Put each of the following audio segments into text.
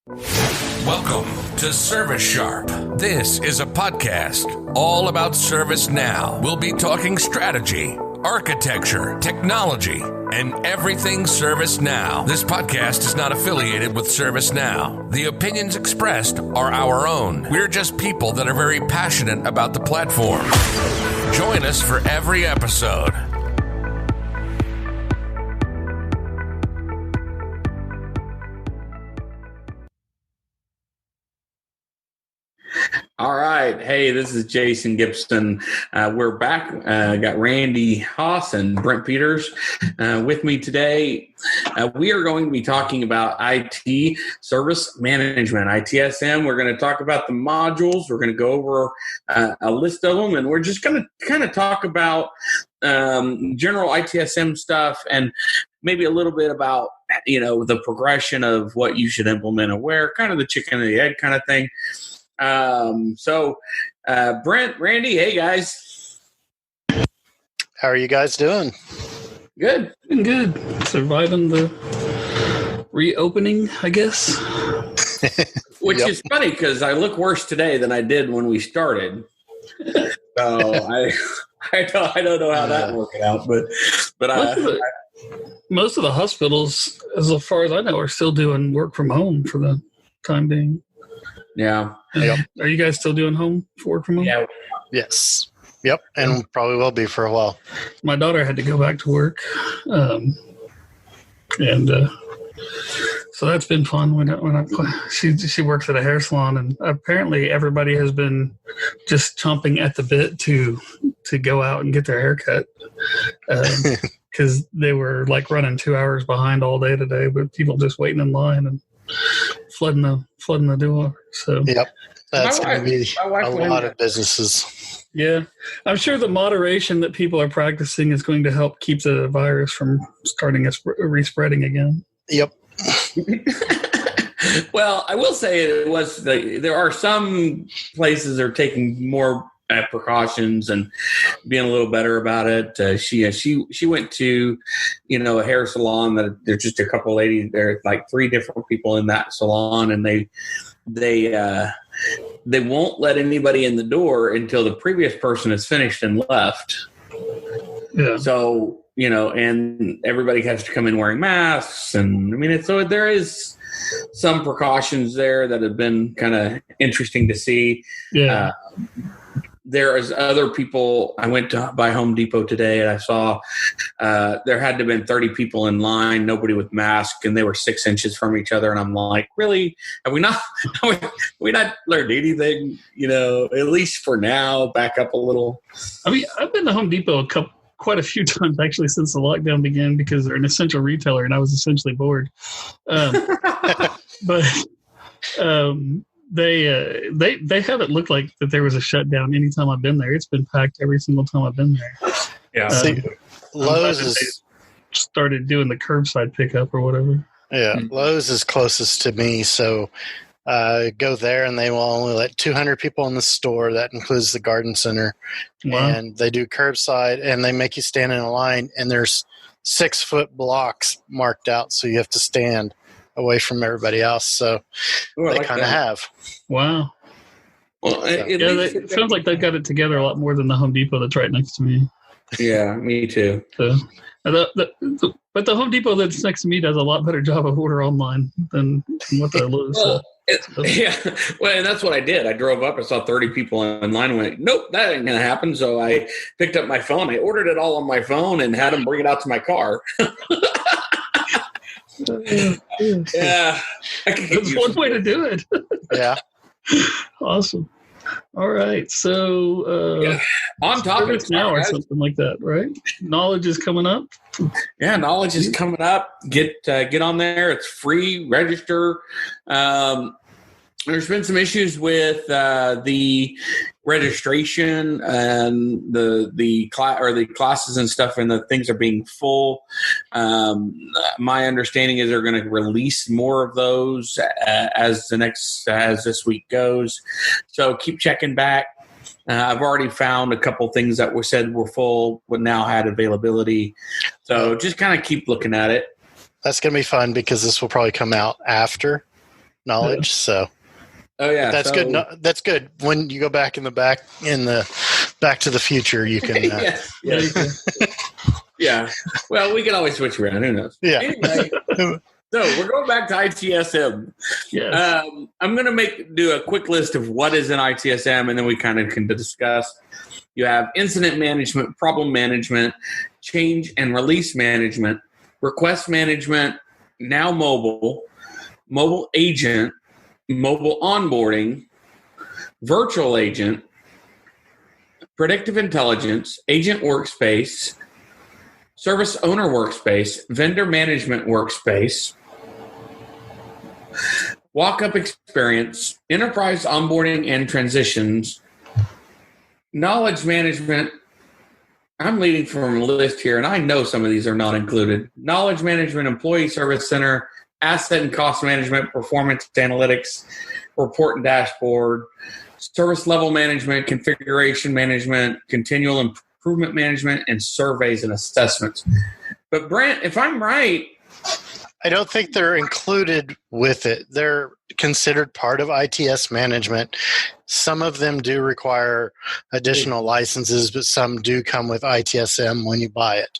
Welcome to ServiceSharp. This is a podcast all about ServiceNow. We'll be talking strategy, architecture, technology, and everything ServiceNow. This podcast is not affiliated with ServiceNow. The opinions expressed are our own. We're just people that are very passionate about the platform. Join us for every episode. All right. Hey, this is Jason Gibson. We're back. Got Randy Haas and Brent Peters with me today. We are going to be talking about IT service management, ITSM. We're going to talk about the modules. We're going to go over a list of them, and we're just going to kind of talk about general ITSM stuff and maybe a little bit about, the progression of what you should implement and where, kind of the chicken and the egg kind of thing. Brent, Randy, hey guys. How are you guys doing? Good. Good. Surviving the reopening, I guess. Which is funny because I look worse today than I did when we started. So I don't know how that worked out, but most of the hospitals, as far as I know, are still doing work from home for the time being. Yeah. Yep. Are you guys still doing work from home? Yeah. Yes. Yep. And probably will be for a while. My daughter had to go back to work. So that's been fun she works at a hair salon, and apparently everybody has been just chomping at the bit to go out and get their hair cut. Because they were like running 2 hours behind all day today, but people just waiting in line and flooding the door. So yep, that's going to be a lot of businesses. Yeah, I'm sure the moderation that people are practicing is going to help keep the virus from starting respreading again. Yep. Well, I will say there are some places that are taking more precautions and being a little better about it. She went to, a hair salon that there's just a couple ladies there, like 3 different people in that salon, and they won't let anybody in the door until the previous person is finished and left. Yeah. So, and everybody has to come in wearing masks, and so there is some precautions there that have been kind of interesting to see. Yeah. There is other people. I went to buy Home Depot today, and I saw there had to have been 30 people in line, nobody with masks, and they were 6 inches from each other. And I'm like, really? Have we not learned anything? At least for now, back up a little. I mean, I've been to Home Depot quite a few times actually since the lockdown began, because they're an essential retailer, and I was essentially bored. They haven't looked like that there was a shutdown anytime I've been there. It's been packed every single time I've been there. Yeah. Lowe's started doing the curbside pickup or whatever. Yeah, Lowe's is closest to me, so go there, and they will only let 200 people in the store. That includes the garden center. Wow. And they do curbside, and they make you stand in a line, and there's 6-foot blocks marked out, so you have to stand away from everybody else. So they kind of have. Wow. Well, it sounds like they've got it together a lot more than the Home Depot that's right next to me. Yeah, me too. So, but the Home Depot that's next to me does a lot better job of order online than what the Lowe's does. Yeah, well, and that's what I did. I drove up, I saw 30 people in line, and went, nope, that ain't going to happen. So I picked up my phone. I ordered it all on my phone and had them bring it out to my car. Yeah, that's one way to do it. Yeah. Awesome. All right, so on topic now or something like that, right? Knowledge is coming up. Yeah, knowledge is coming up. Get on there. It's free. Register. There's been some issues with the registration and the classes and stuff, and the things are being full. My understanding is they're going to release more of those as this week goes. So keep checking back. I've already found a couple things that were said were full, but now had availability. So just kind of keep looking at it. That's going to be fun because this will probably come out after knowledge. So Oh yeah, that's good. No, that's good. When you go back in the Back to the Future, you can. Yes. Yeah. Well, we can always switch around. Who knows? Yeah. Anyway, so we're going back to ITSM. Yes. I'm going to do a quick list of what is in ITSM, and then we kind of can discuss. You have incident management, problem management, change and release management, request management, now mobile agent, mobile onboarding, virtual agent, predictive intelligence, agent workspace, service owner workspace, vendor management workspace, walk-up experience, enterprise onboarding and transitions, knowledge management. I'm leading from a list here, and I know some of these are not included. Knowledge management, employee service center, asset and cost management, performance analytics, report and dashboard, service level management, configuration management, continual improvement management, and surveys and assessments. But Brent, if I'm right, I don't think they're included with it. They're considered part of ITS management. Some of them do require additional licenses, but some do come with ITSM when you buy it.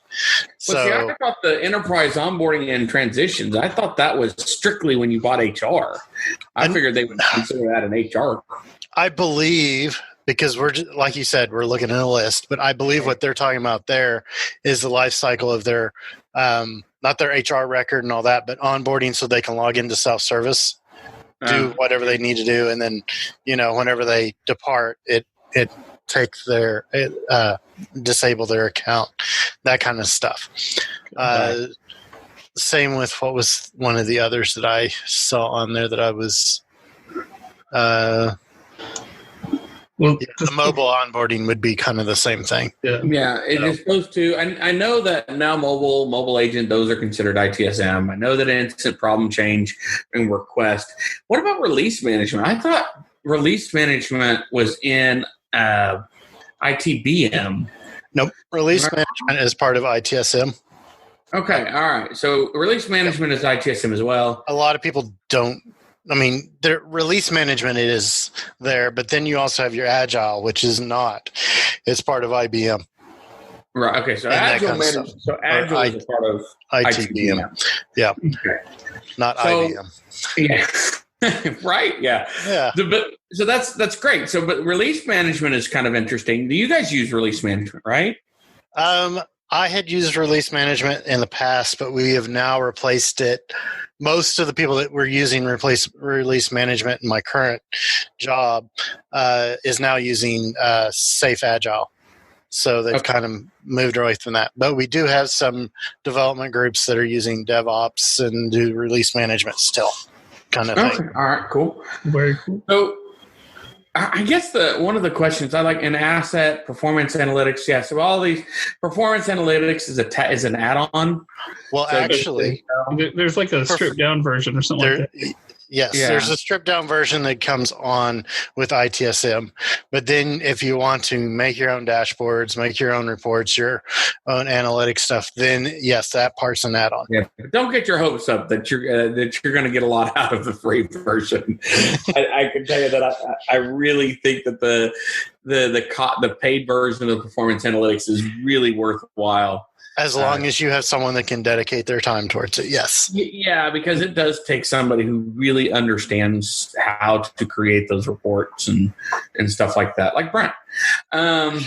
So, see, I thought the enterprise onboarding and transitions, I thought that was strictly when you bought HR. I figured they would consider that an HR. I believe, because we're just, like you said, we're looking at a list, but I believe what they're talking about there is the life cycle of their, not their HR record and all that, but onboarding so they can log into self-service, do whatever they need to do, and then, whenever they depart, it takes their, disable their account, that kind of stuff. Same with what was one of the others that I saw on there that I was... the mobile onboarding would be kind of the same thing. Yeah, it is supposed to. I know that now mobile agent, those are considered ITSM. I know that instant problem change and request. What about release management? I thought release management was in ITBM. Nope. Release management is part of ITSM. Okay, all right. So release management is ITSM as well. A lot of people don't. I mean, the release management is there, but then you also have your Agile, which is not. It's part of IBM. Right. Okay. So Agile management. So Agile is a part of ITBM. Yeah. Okay. Not IBM. Yeah. Right. Yeah. Yeah. So that's great. So, but release management is kind of interesting. Do you guys use release management, right? I had used release management in the past, but we have now replaced it. Most of the people that were using release management in my current job is now using Safe Agile. So they've kind of moved away from that. But we do have some development groups that are using DevOps and do release management still, kind of thing. All right, cool. Very cool. So I guess one of the questions I like in asset performance analytics. Yeah, so all these performance analytics is an add-on. Well, so actually, there's like a stripped down version or something like that. Yes, there's a stripped down version that comes on with ITSM. But then if you want to make your own dashboards, make your own reports, your own analytics stuff, then yes, that part's an add-on. Yeah. Don't get your hopes up that you're going to get a lot out of the free version. I can tell you that I really think that the paid version of performance analytics is really worthwhile. As long as you have someone that can dedicate their time towards it, yes. Yeah, because it does take somebody who really understands how to create those reports and stuff like that, like Brent. But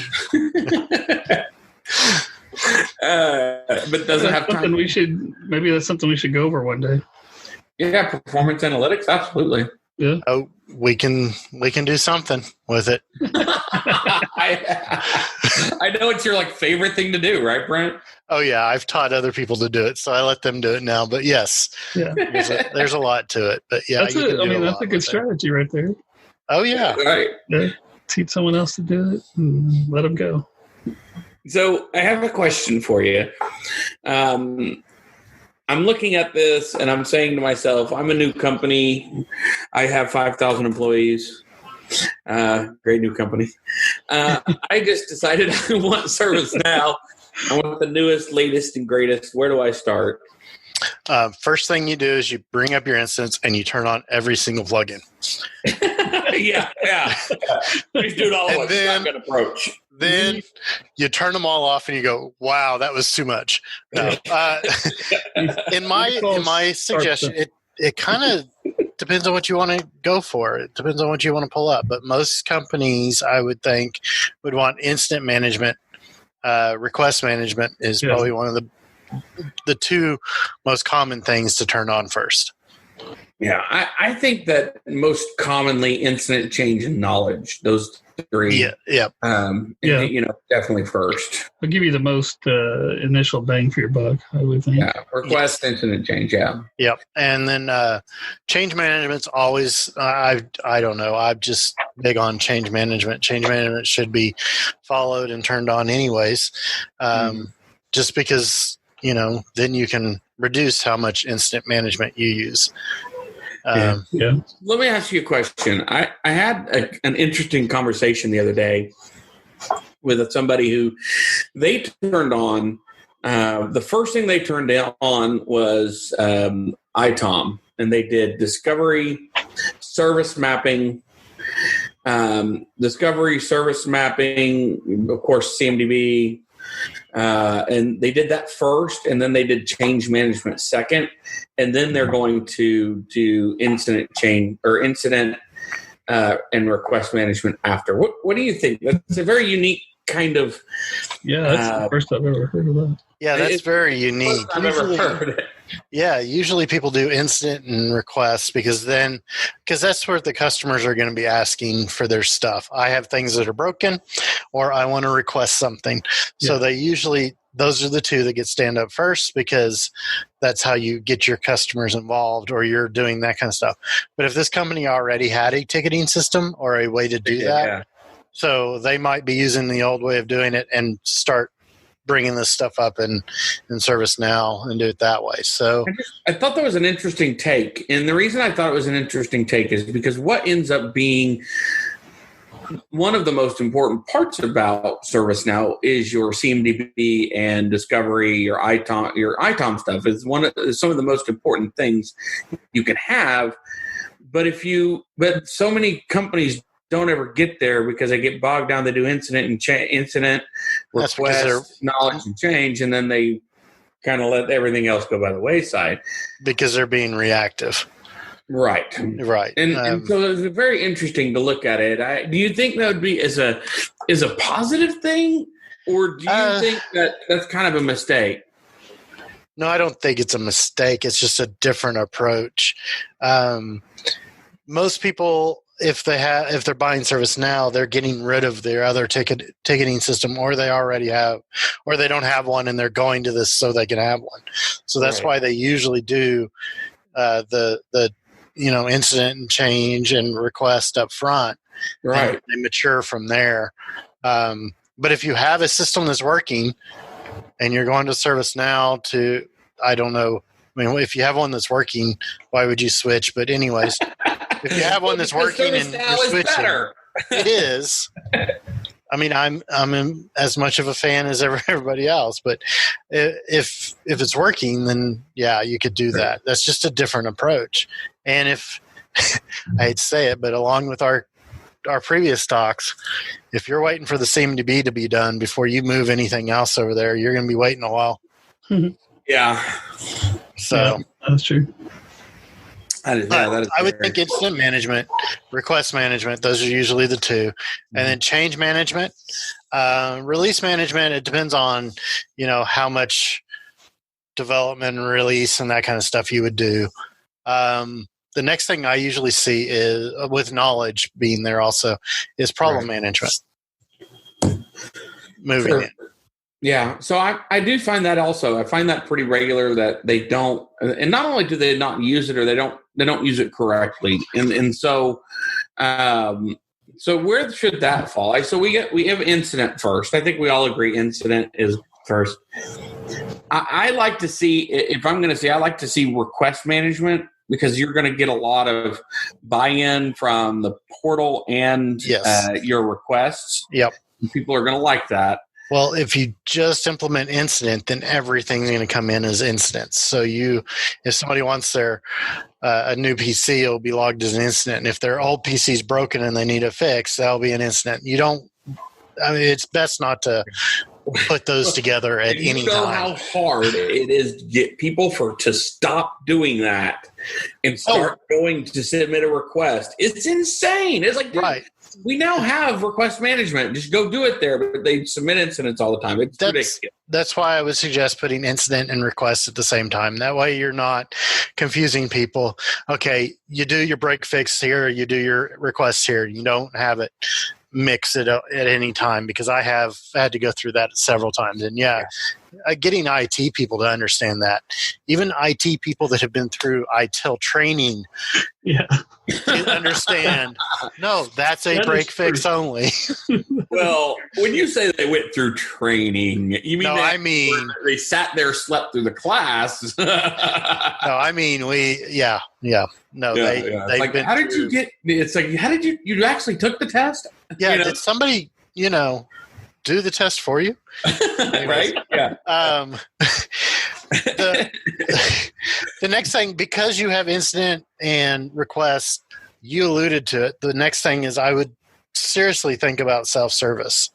doesn't have time. Maybe that's something we should go over one day. Yeah, performance analytics, absolutely. Yeah. Oh, we can do something with it. I know it's your favorite thing to do, right, Brent? Oh yeah, I've taught other people to do it, so I let them do it now. But yes, there's a lot to it. But yeah, that's a good strategy right there. Oh yeah, right. Yeah. Teach someone else to do it and let them go. So I have a question for you. I'm looking at this and I'm saying to myself, I'm a new company. I have 5,000 employees. Great new company. I just decided I want ServiceNow. I want the newest, latest, and greatest. Where do I start? First thing you do is you bring up your instance and you turn on every single plugin. yeah. Please do it all at once. Shotgun approach. Then you turn them all off and you go, wow, that was too much. No. In my suggestion, it kind of depends on what you want to go for. It depends on what you want to pull up. But most companies, I would think, would want incident management. Request management is probably one of the two most common things to turn on first. Yeah, I think that most commonly incident change and knowledge, those three. Yeah. Definitely first. I'll give you the most initial bang for your buck, I would think. Yeah, request, incident change, yeah. Yep. And then change management's always, I don't know, I'm just big on change management. Change management should be followed and turned on anyways, just because, then you can reduce how much incident management you use. Let me ask you a question. I had an interesting conversation the other day with somebody who they turned on. The first thing they turned on was ITOM, and they did discovery, service mapping, of course, CMDB. And they did that first, and then they did change management second, and then they're going to do incident change or incident and request management after. What do you think? That's a very unique kind of. Yeah, that's the first I've ever heard of that. Yeah, that's very unique. I've ever heard it. Yeah, usually people do incident and requests because that's where the customers are going to be asking for their stuff. I have things that are broken, or I want to request something. Yeah. So those are the two that get stand up first because that's how you get your customers involved, or you're doing that kind of stuff. But if this company already had a ticketing system or a way to do that, so they might be using the old way of doing it and start bringing this stuff up in ServiceNow and do it that way. So I thought that was an interesting take. And the reason I thought it was an interesting take is because what ends up being one of the most important parts about ServiceNow is your CMDB and discovery, your ITOM stuff is some of the most important things you can have. But so many companies don't ever get there because they get bogged down. They do incident request, knowledge and change, and then they kind of let everything else go by the wayside because they're being reactive. Right. And so it's very interesting to look at it. Do you think that would be is a positive thing, or do you think that that's kind of a mistake? No, I don't think it's a mistake. It's just a different approach. Most people, if they're buying ServiceNow, they're getting rid of their other ticketing system, or they already have, or they don't have one, and they're going to this so they can have one. So that's why they usually do the incident and change and request up front. Right. And they mature from there. But if you have a system that's working, and you're going to ServiceNow to, I don't know. I mean, if you have one that's working, why would you switch? But anyways. If you have one that's working and you're switching, it is. I mean, I'm as much of a fan as everybody else, but if it's working, then yeah, you could do that. That's just a different approach. And if I hate to say it, but along with our previous talks, if you're waiting for the CMDB to be done before you move anything else over there, you're going to be waiting a while. Yeah. So yeah, that's true. That is I would think incident management, request management, those are usually the two. And then change management, release management, it depends on, how much development and release and that kind of stuff you would do. The next thing I usually see is, with knowledge being there also, is problem management. Moving it. Yeah, so I do find that also. I find that pretty regular that they don't, and not only do they not use it, or they don't use it correctly, and so where should that fall? So we have incident first. I think we all agree incident is first. I like to see, if I'm going to say, I like to see request management, because you're going to get a lot of buy-in from the portal and your requests. Yep, people are going to like that. Well, if you just implement incident, then everything's going to come in as incidents. So if somebody wants their a new PC, it'll be logged as an incident. And if their old PC is broken and they need a fix, that'll be an incident. It's best not to put those together at any time. You know how hard it is to get people to stop doing that and start going to submit a request. It's insane. It's like, right. We now have request management. Just go do it there, but they submit incidents all the time. It's ridiculous. That's why I would suggest putting incident and request at the same time. That way you're not confusing people. Okay, you do your break fix here, you do your requests here. You don't have it mix it at any time, because I have had to go through that several times. And getting IT people to understand that, even IT people that have been through ITIL training, understand, no, that's a break fix only. Well, when you say they went through training, you mean they sat there, slept through the class? No, I mean, they've like, been how did you get? It's like, how did you actually took the test? Yeah, did somebody do the test for you? Right? Yeah. The next thing, because you have incident and request, you alluded to it. The next thing is I would seriously think about self-service.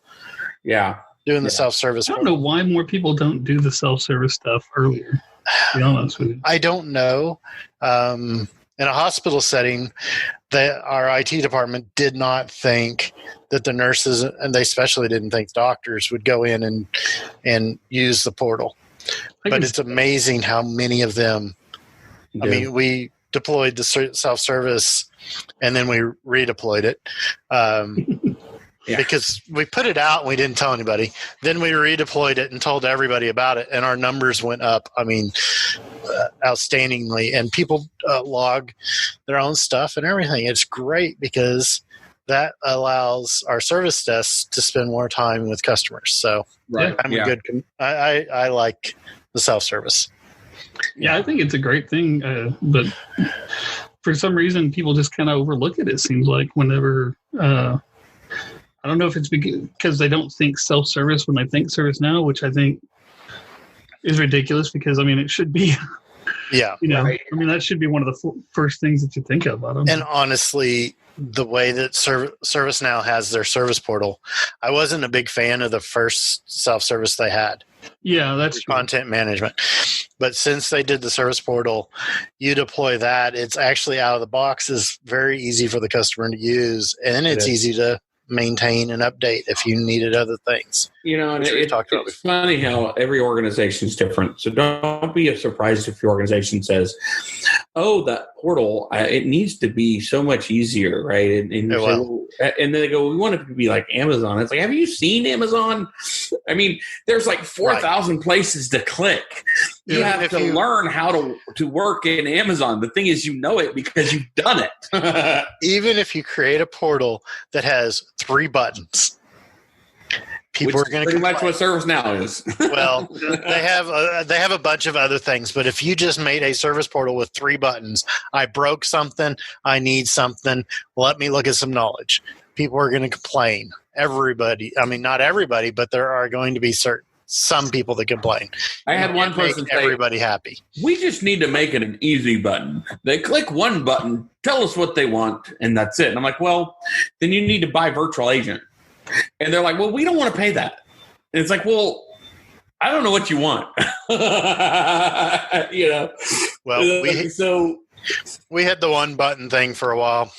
Yeah. Doing the self-service. I don't know why more people don't do the self-service stuff earlier, to be honest with you. I don't know. In a hospital setting, our IT department did not think that the nurses, and they especially didn't think doctors, would go in and use the portal. But it's amazing how many of them. I mean, we deployed the self-service and then we redeployed it because we put it out and we didn't tell anybody. Then we redeployed it and told everybody about it, and our numbers went up. I mean, outstandingly. And people log their own stuff and everything. It's great because that allows our service desks to spend more time with customers. So I like the self-service. Yeah, I think it's a great thing, but for some reason, people just kind of overlook it. It seems like whenever, I don't know if it's because they don't think self-service when they think ServiceNow, which I think is ridiculous because, I mean, it should be. Yeah. I mean, that should be one of the first things that you think of. And honestly, the way that ServiceNow has their service portal, I wasn't a big fan of the first self-service they had. Yeah, that's content management. But since they did the service portal, you deploy that. It's actually out of the box, is very easy for the customer to use, and it's easy to maintain and update if you needed other things. And it's funny how every organization is different. So don't be surprised if your organization says, "Oh, that portal, it needs to be so much easier," right? And then they go, "We want it to be like Amazon." It's like, have you seen Amazon? I mean, there's like 4,000 places to click. You have to learn how to work in Amazon. The thing is, it because you've done it. Even if you create a portal that has 3 buttons, people are going to complain. Pretty much what ServiceNow is. Well, they have a bunch of other things, but if you just made a service portal with 3 buttons, I broke something, I need something, let me look at some knowledge. People are going to complain. Everybody, I mean, not everybody, but there are going to be some people that complain. I had one person say, everybody happy. We just need to make it an easy button. They click one button, tell us what they want, and that's it. And I'm like, well, then you need to buy virtual agent. And they're like, well, we don't want to pay that. And it's like, well, I don't know what you want. Well, we had the one button thing for a while,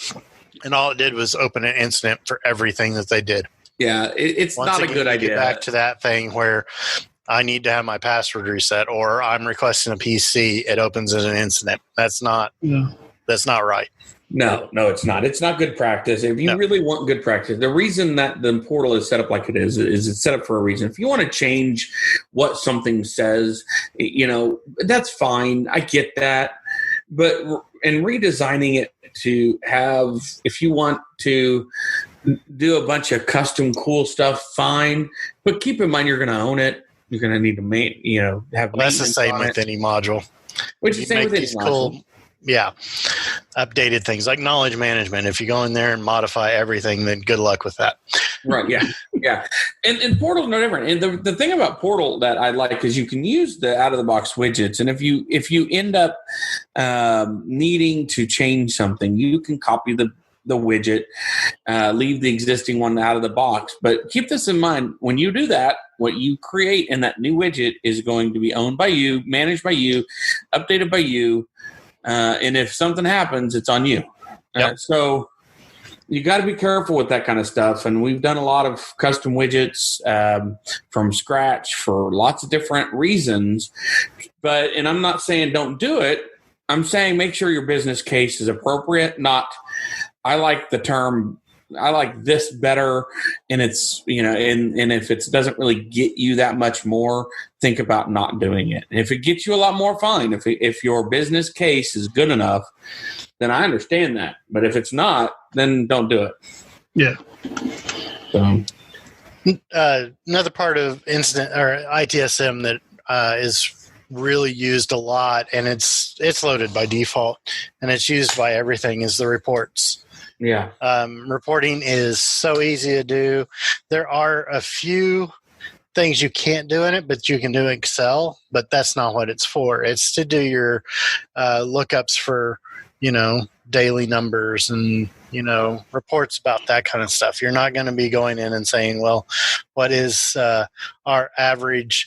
and all it did was open an incident for everything that they did. Yeah, it's not a good idea. Get back to that thing where I need to have my password reset, or I'm requesting a PC, it opens as an incident. That's not right. No, it's not. It's not good practice. If you really want good practice, the reason that the portal is set up like it is it's set up for a reason. If you want to change what something says, that's fine. I get that. But in redesigning it to have, if you want to do a bunch of custom cool stuff, fine. But keep in mind, you're going to own it. You're going to need to have. That's the same with any module. Which is the same with any module. Updated things like knowledge management. If you go in there and modify everything, then good luck with that. Right. Yeah. Yeah. And Portal's no different. And the thing about Portal that I like is you can use the out of the box widgets. And if you end up needing to change something, you can copy the widget, leave the existing one out of the box. But keep this in mind: when you do that, what you create in that new widget is going to be owned by you, managed by you, updated by you. And if something happens, it's on you. Yep. So you got to be careful with that kind of stuff. And we've done a lot of custom widgets from scratch for lots of different reasons. And I'm not saying don't do it. I'm saying make sure your business case is appropriate. I like the term, I like this better. And it's, and if it doesn't really get you that much more, think about not doing it. And if it gets you a lot more, fine. If your business case is good enough, then I understand that. But if it's not, then don't do it. Yeah. So. Another part of incident or ITSM that is really used a lot, and it's loaded by default, and it's used by everything, is the reports. Yeah. Reporting is so easy to do. There are a few things you can't do in it, but you can do Excel, but that's not what it's for. It's to do your lookups for, daily numbers and, reports about that kind of stuff. You're not going to be going in and saying, well, what is our average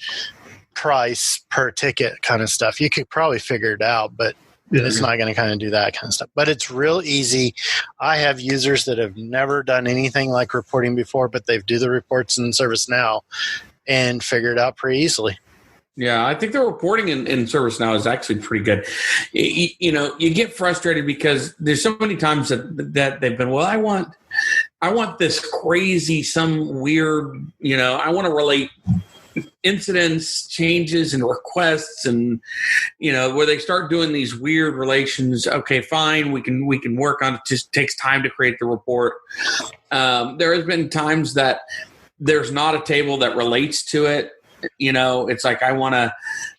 price per ticket kind of stuff. You could probably figure it out, but it's not going to kind of do that kind of stuff. But it's real easy. I have users that have never done anything like reporting before, but they do the reports in ServiceNow and figure it out pretty easily. Yeah, I think the reporting in ServiceNow is actually pretty good. You get frustrated because there's so many times that they've been, well, I want this crazy, some weird, I want to relate incidents, changes, and requests, and where they start doing these weird relations. Okay, fine, we can work on it. Just takes time to create the report. There has been times that there's not a table that relates to it. It's like I want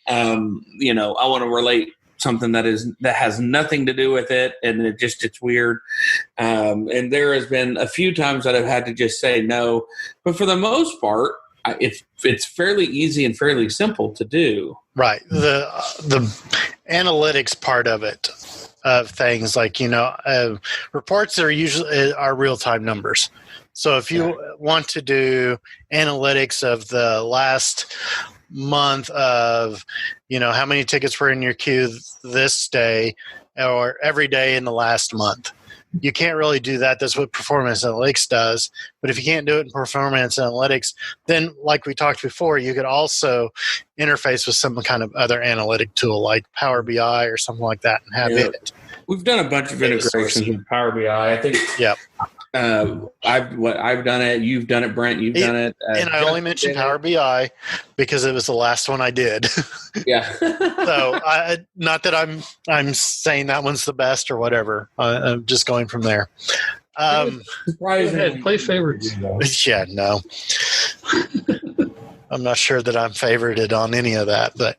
to relate something that has nothing to do with it, and it's weird. And there has been a few times that I've had to just say no, but for the most part, it's fairly easy and fairly simple to do. Right. The analytics part of it, of things like, reports are usually real-time numbers. So if you want to do analytics of the last month of, how many tickets were in your queue this day or every day in the last month, you can't really do that. That's what Performance Analytics does. But if you can't do it in Performance Analytics, then like we talked before, you could also interface with some kind of other analytic tool like Power BI or something like that and have it. We've done a bunch of integrations with Power BI. I think. Yep. I've done it. You've done it, Brent. You've done it. And I only mentioned Power BI because it was the last one I did. Yeah. So not that I'm saying that one's the best or whatever. I'm just going from there. Surprising. Play favorites. Yeah, no. I'm not sure that I'm favorited on any of that, but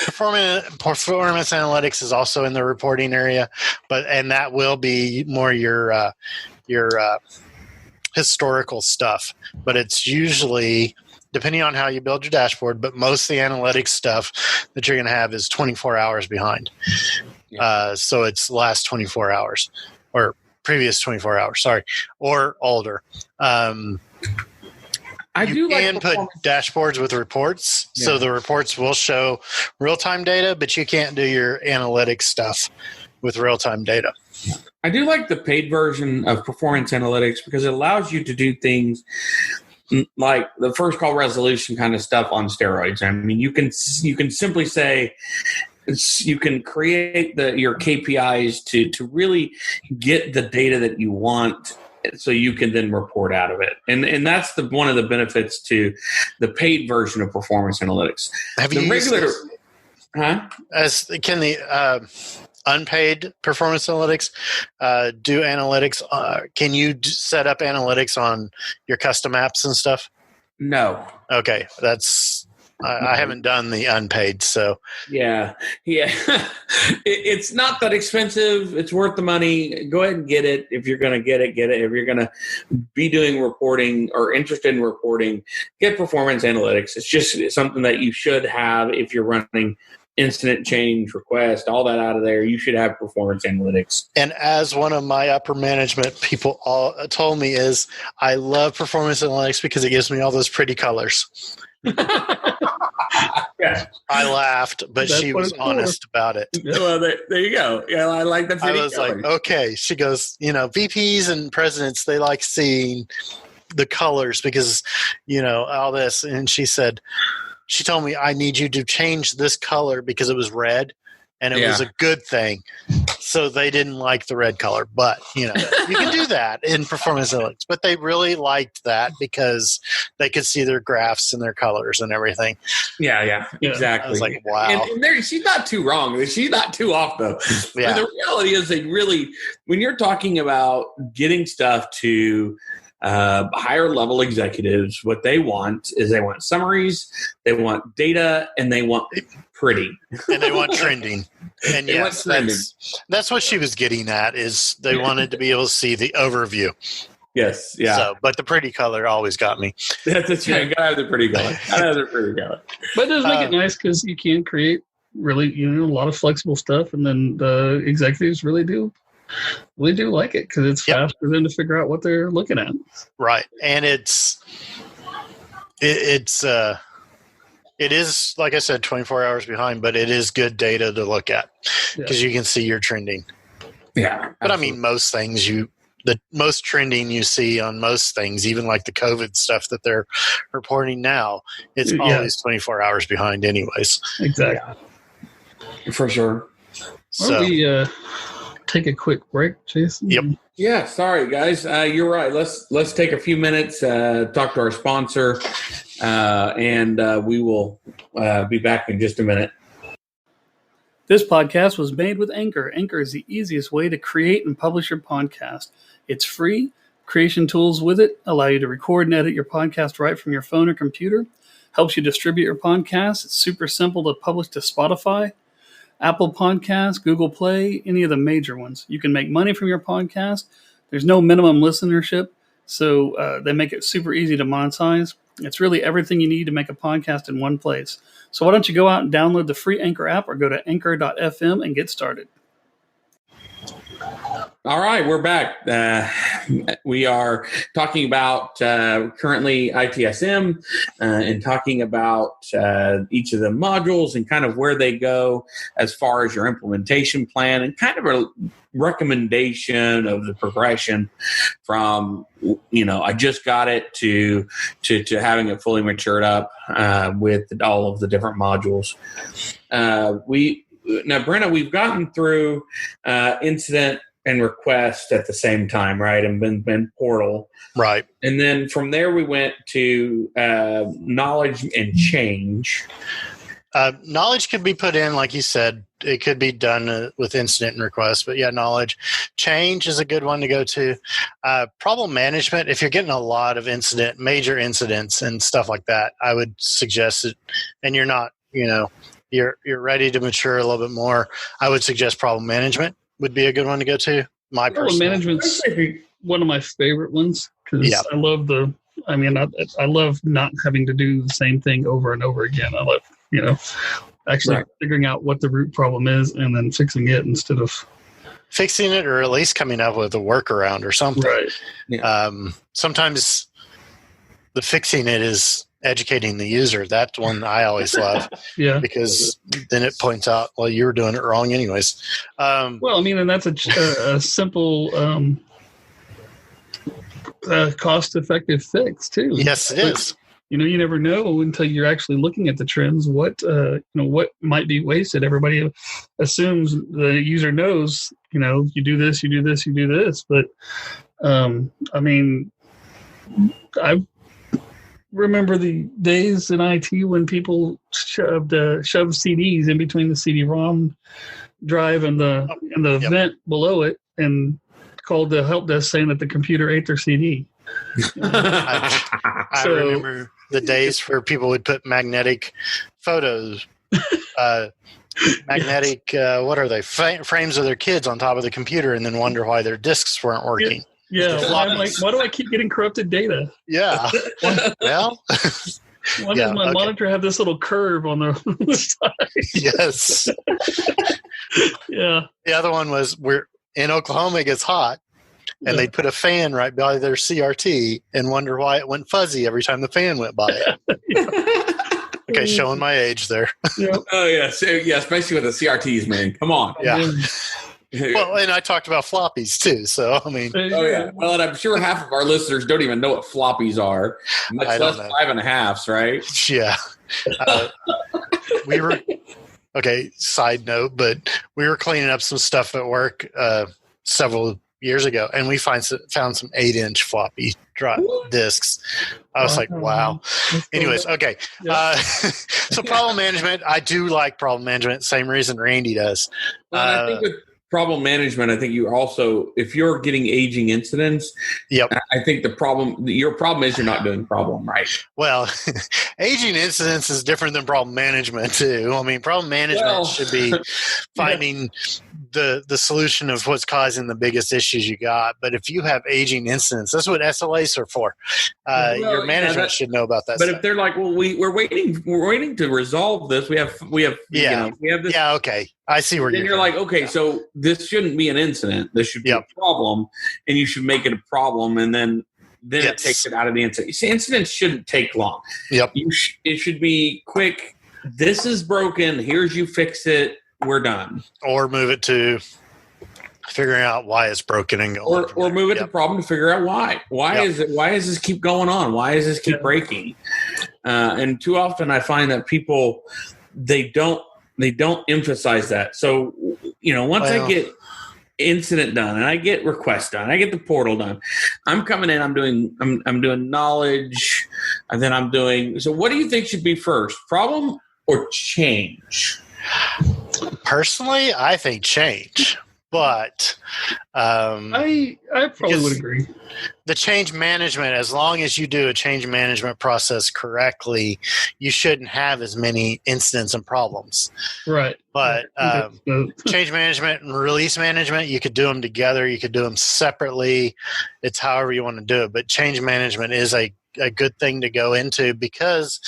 Performance Analytics is also in the reporting area, and that will be more your historical stuff. But it's usually, depending on how you build your dashboard, but most of the analytics stuff that you're going to have is 24 hours behind. So it's last 24 hours or previous 24 hours, sorry, or older. You can put dashboards with reports, so the reports will show real-time data, but you can't do your analytics stuff with real-time data. I do like the paid version of Performance Analytics because it allows you to do things like the first call resolution kind of stuff on steroids. I mean, you can simply say, you can create your KPIs to really get the data that you want, so you can then report out of it. And that's one of the benefits to the paid version of Performance Analytics. Have you used this? Huh? Can the unpaid Performance Analytics do analytics? Can you set up analytics on your custom apps and stuff? No. Okay, that's I haven't done the unpaid, so yeah. It's not that expensive. It's worth the money. Go ahead and get it. If you're going to get it, get it. If you're going to be doing reporting or interested in reporting, get performance analytics. It's just something that you should have if you're running incident change request, all that out of there. You should have performance analytics. And as one of my upper management people all told me is, I love performance analytics because it gives me all those pretty colors. Yeah. I laughed, but she was honest about it. Well, there you go. Yeah, I like the pretty I was colors. like, okay. She goes, VPs and presidents, they like seeing the colors because, all this. And she told me, I need you to change this color because it was red and it was a good thing. So they didn't like the red color, but you can do that in performance analytics, but they really liked that because they could see their graphs and their colors and everything. Yeah, exactly. I was like, wow. And she's not too wrong. She's not too off though. Yeah. But the reality is when you're talking about getting stuff to higher level executives, what they want is they want summaries, they want data, and they want pretty. And they want trending. And yes, that's what she was getting at, is they wanted to be able to see the overview. Yes, yeah. So, but the pretty color always got me. That's right. Gotta have the pretty color. But it does make it nice because you can create really, a lot of flexible stuff, and then the executives really do like it because it's fast for them to figure out what they're looking at. Right. And it is, like I said, 24 hours behind, but it is good data to look at because you can see your trending. Yeah. But I mean, most things the most trending you see on most things, even like the COVID stuff that they're reporting now, it's always 24 hours behind anyways. Exactly. Yeah. For sure. So we take a quick break, Jason? Yep. Yeah, sorry guys. You're right. Let's take a few minutes, talk to our sponsor, and we will be back in just a minute. This podcast was made with Anchor. Anchor is the easiest way to create and publish your podcast. It's free. Creation tools with it allow you to record and edit your podcast right from your phone or computer. Helps you distribute your podcast. It's super simple to publish to Spotify, Apple Podcasts, Google Play, any of the major ones. You can make money from your podcast. There's no minimum listenership, so they make it super easy to monetize. It's really everything you need to make a podcast in one place. So why don't you go out and download the free Anchor app or go to anchor.fm and get started. All right, we're back. We are talking about currently ITSM and talking about each of the modules and kind of where they go as far as your implementation plan and kind of a recommendation of the progression from, I just got it to having it fully matured up with all of the different modules. Now, Brenna, we've gotten through incident and request at the same time, right? And been portal. Right. And then from there we went to knowledge and change. Knowledge could be put in, like you said. It could be done with incident and request, but knowledge. Change is a good one to go to. Problem management, if you're getting a lot of major incidents and stuff like that, I would suggest it, and you're not, you're ready to mature a little bit more, I would suggest problem management would be a good one to go to. Problem management's one of my favorite ones because I love I love not having to do the same thing over and over again. I love, actually figuring out what the root problem is and then fixing it instead of fixing it, or at least coming up with a workaround or something. Right. Yeah. Sometimes the fixing it is educating the user. That's one I always love. Because then it points out, well, you were doing it wrong anyways. And that's a simple cost-effective fix too. Yes, it is. You never know until you're actually looking at the trends what might be wasted. Everybody assumes the user knows, you do this, you do this, you do this. But I remember the days in IT when people shoved CDs in between the CD-ROM drive and the vent below it, and called the help desk saying that the computer ate their CD. I remember the days where people would put magnetic photos, what are they? Frames of their kids on top of the computer, and then wonder why their disks weren't working. Yeah. I'm like, why do I keep getting corrupted data? Yeah. Well. Why does my monitor have this little curve on the side? Yes. Yeah. The other one was we're in Oklahoma. It gets hot, and they put a fan right by their CRT and wonder why it went fuzzy every time the fan went by it. Okay, showing my age there. Yep. Oh yeah, so, yeah, especially with the CRTs, man. Come on. Yeah. Well, and I talked about floppies too. So I mean, oh yeah. Well, and I'm sure half of our listeners don't even know what floppies are, much less 5.5s, right? Yeah. We were okay. Side note, but we were cleaning up some stuff at work several years ago, and we found some 8-inch floppy drive discs. I was like, wow. Anyways, okay. So problem management, I do like problem management. Same reason Randy does. Well, I think with problem management, I think you also, if you're getting aging incidents, I think your problem is you're not doing problem right. Well, aging incidents is different than problem management too. I mean, problem management should be finding the solution of what's causing the biggest issues you got. But if you have aging incidents, that's what SLAs are for. Your management should know about that. But if they're like, well, we're waiting to resolve this. We have this. Yeah. Okay. I see where you're like, okay, so this shouldn't be an incident. This should be a problem, and you should make it a problem, and then it takes it out of the incident. You see, incidents shouldn't take long. Yep. It should be quick. This is broken. Here's you fix it. We're done. Or move it to figuring out why it's broken and going. Or move it to problem to figure out why. Why is it? Why does this keep going on? Why does this keep breaking? And too often I find that people they don't emphasize that. So once I get incident done and I get request done, I get the portal done, I'm coming in. I'm doing knowledge, and then I'm doing. So what do you think should be first, problem or change? Personally, I think change, but I probably would agree. The change management, as long as you do a change management process correctly, you shouldn't have as many incidents and problems. Right. But change management and release management, you could do them together. You could do them separately. It's however you want to do it. But change management is a good thing to go into because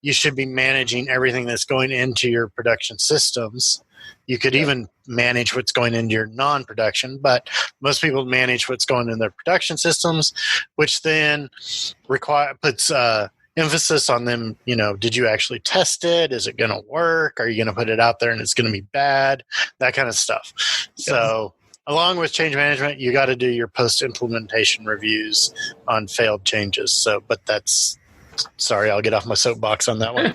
you should be managing everything that's going into your production systems. You could even manage what's going into your non-production, but most people manage what's going in their production systems, which then puts emphasis on them. Did you actually test it? Is it going to work? Are you going to put it out there and it's going to be bad? That kind of stuff. So along with change management, you got to do your post-implementation reviews on failed changes. Sorry, I'll get off my soapbox on that one.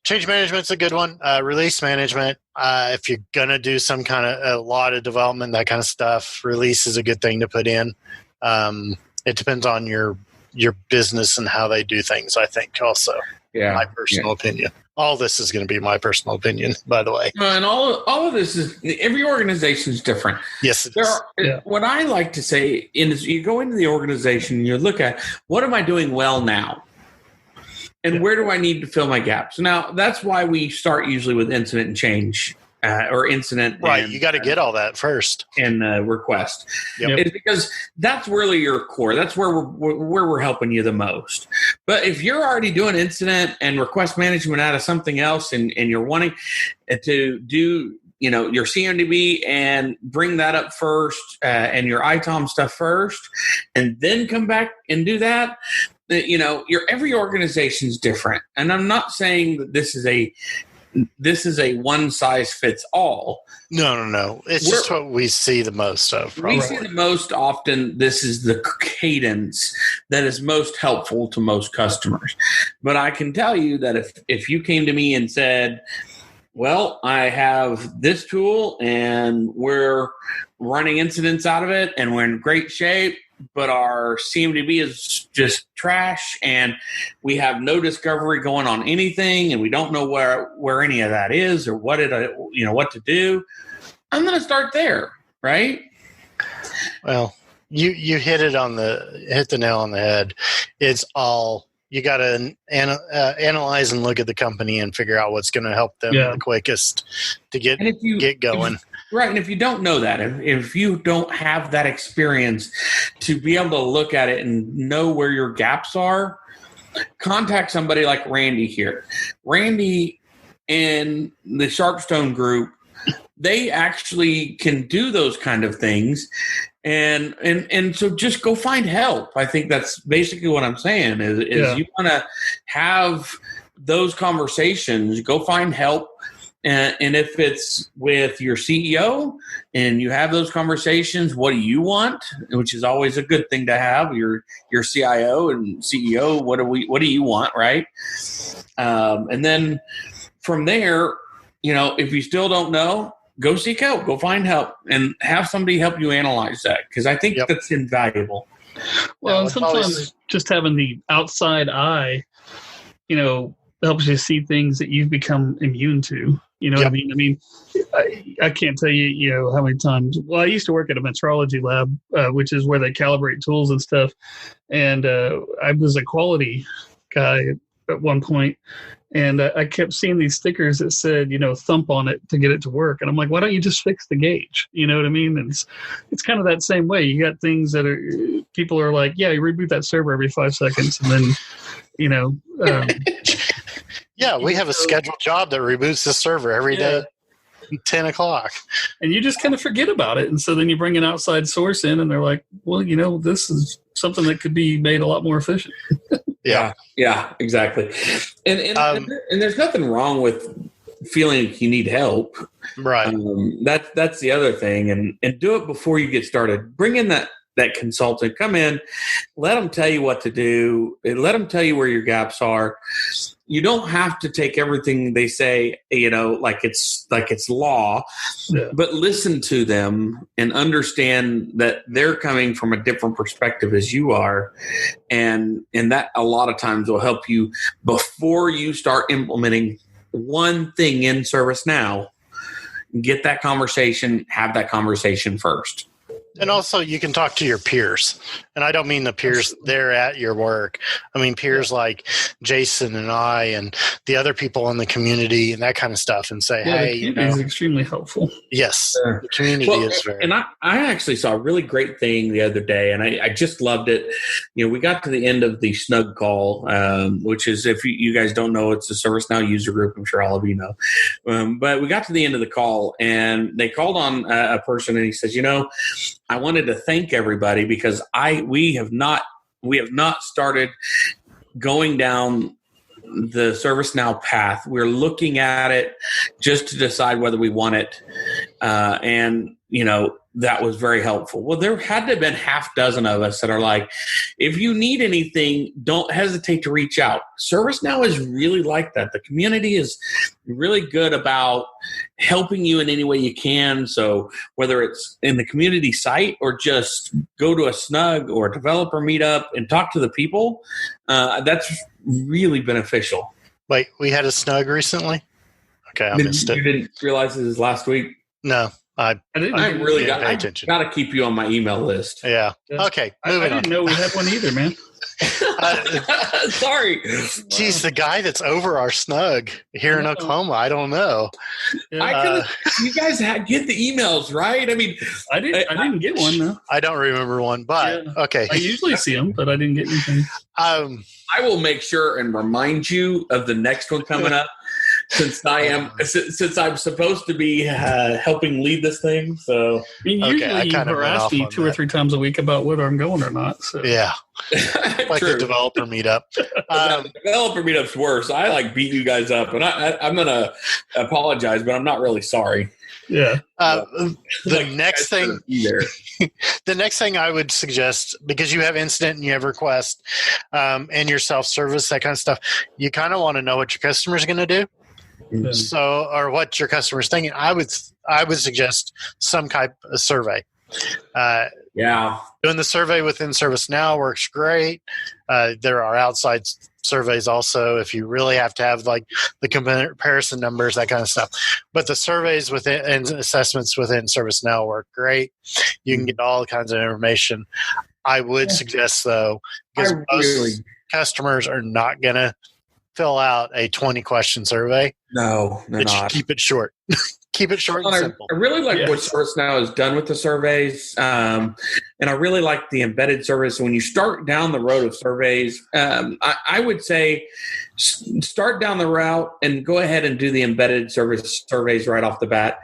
Change management's a good one. Release management, if you're going to do some kind of a lot of development, that kind of stuff, release is a good thing to put in. It depends on your business and how they do things, I think, also. Yeah. My personal opinion. All this is going to be my personal opinion, by the way. And all of this is, every organization is different. Yes, it is. What I like to say is you go into the organization and you look at, what am I doing well now? And where do I need to fill my gaps? Now, that's why we start usually with incident and change, or incident. Right, you got to get all that first. And request. It's because that's really your core. That's where we're helping you the most. But if you're already doing incident and request management out of something else, and you're wanting to do your CMDB and bring that up first, and your ITOM stuff first, and then come back and do that. Every organization is different, and I'm not saying that this is a one size fits all. No. It's just what we see the most of. Probably. We see the most often. This is the cadence that is most helpful to most customers. But I can tell you that if you came to me and said, well, I have this tool and we're running incidents out of it and we're in great shape, but our CMDB is just trash and we have no discovery going on anything and we don't know where any of that is or what to do. I'm going to start there, right? Well, You hit the nail on the head. It's all you got to analyze and look at the company and figure out what's going to help them the quickest to get going. Right, and if you don't know that, if you don't have that experience to be able to look at it and know where your gaps are, contact somebody like Randy here. Randy and the Sharpstone group, they actually can do those kind of things. And so just go find help. I think that's basically what I'm saying is you want to have those conversations, go find help. And if it's with your CEO and you have those conversations, what do you want? Which is always a good thing to have. Your CIO and CEO, what do you want, right? And then from there, if you still don't know, go seek help, go find help, and have somebody help you analyze that, because I think that's invaluable. Well, and sometimes just having the outside eye, helps you see things that you've become immune to. You know what I mean? I mean, I can't tell you, how many times. Well, I used to work at a metrology lab, which is where they calibrate tools and stuff. And I was a quality guy at one point, and I kept seeing these stickers that said, thump on it to get it to work. And I'm like, why don't you just fix the gauge? You know what I mean? And it's kind of that same way. You got things that people are like, yeah, you reboot that server every 5 seconds, and then, yeah, we have a scheduled job that reboots the server every day at 10 o'clock. And you just kind of forget about it. And so then you bring an outside source in and they're like, well, this is something that could be made a lot more efficient. Yeah, exactly. And there's nothing wrong with feeling like you need help. Right. That's the other thing. And do it before you get started. Bring in that consultant, come in, let them tell you what to do, and let them tell you where your gaps are. You don't have to take everything they say, like it's law, but listen to them and understand that they're coming from a different perspective as you are. And that a lot of times will help you before you start implementing one thing in ServiceNow. Get that conversation, have that conversation first. And also you can talk to your peers. And I don't mean the peers there at your work. I mean peers like Jason and I and the other people in the community and that kind of stuff, and say, hey, the community is extremely helpful. Yes, the community is very. And I actually saw a really great thing the other day, and I just loved it. We got to the end of the Snug call, which is, if you guys don't know, it's a ServiceNow user group. I'm sure all of you know. But we got to the end of the call, and they called on a person, and he says, I wanted to thank everybody because we have not started going down the ServiceNow path. We're looking at it just to decide whether we want it. And that was very helpful. Well, there had to have been half dozen of us that are like, if you need anything, don't hesitate to reach out. ServiceNow is really like that. The community is really good about helping you in any way you can. So whether it's in the community site or just go to a Snug or a developer meetup and talk to the people, that's really beneficial. Wait, we had a Snug recently? Okay, I missed it. You didn't realize it was last week? No. I really got attention. Got to keep you on my email list. Yeah. Okay. Moving on. I didn't know we had one either, man. Sorry. Geez, the guy that's over our Snug here in Oklahoma, I don't know. You guys get the emails, right? I mean, I didn't get one though. I don't remember one, but okay. I usually see them, but I didn't get anything. I will make sure and remind you of the next one coming up. Since I'm supposed to be helping lead this thing, so usually you harass me 2 or 3 times a week about whether I'm going or not. So. Yeah, like the developer meetup. Developer meetup's worse. I like beat you guys up, and I'm gonna apologize, but I'm not really sorry. Yeah. The next thing I would suggest, because you have incident and you have request, and your self-service, that kind of stuff, you kind of want to know what your customer's going to do. Mm-hmm. So, or what your customer's thinking. I would suggest some type of survey. Doing the survey within ServiceNow works great. There are outside surveys also if you really have to have like the comparison numbers, that kind of stuff. But the surveys within and assessments within ServiceNow work great. You can get all kinds of information. I would suggest, though, because most customers are not going to fill out a 20-question survey. No, they're not. Keep it short. Keep it short and simple. I really like what ServiceNow has done with the surveys, and I really like the embedded surveys. So when you start down the road of surveys, I would say start down the route and go ahead and do the embedded surveys right off the bat.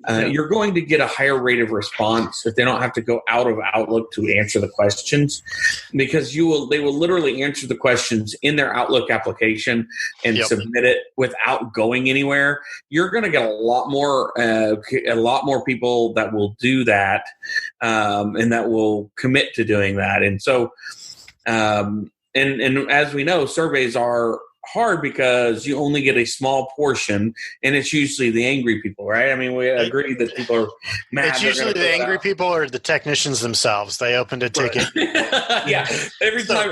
You're going to get a higher rate of response if they don't have to go out of Outlook to answer the questions, because they will literally answer the questions in their Outlook application and submit it without going anywhere. You're going to get a lot more people that will do that, and that will commit to doing that. And so, and as we know, surveys are hard because you only get a small portion, and it's usually the angry people, right? I mean, we agree that people are mad. It's usually the angry people or the technicians themselves. They opened a ticket. Every time.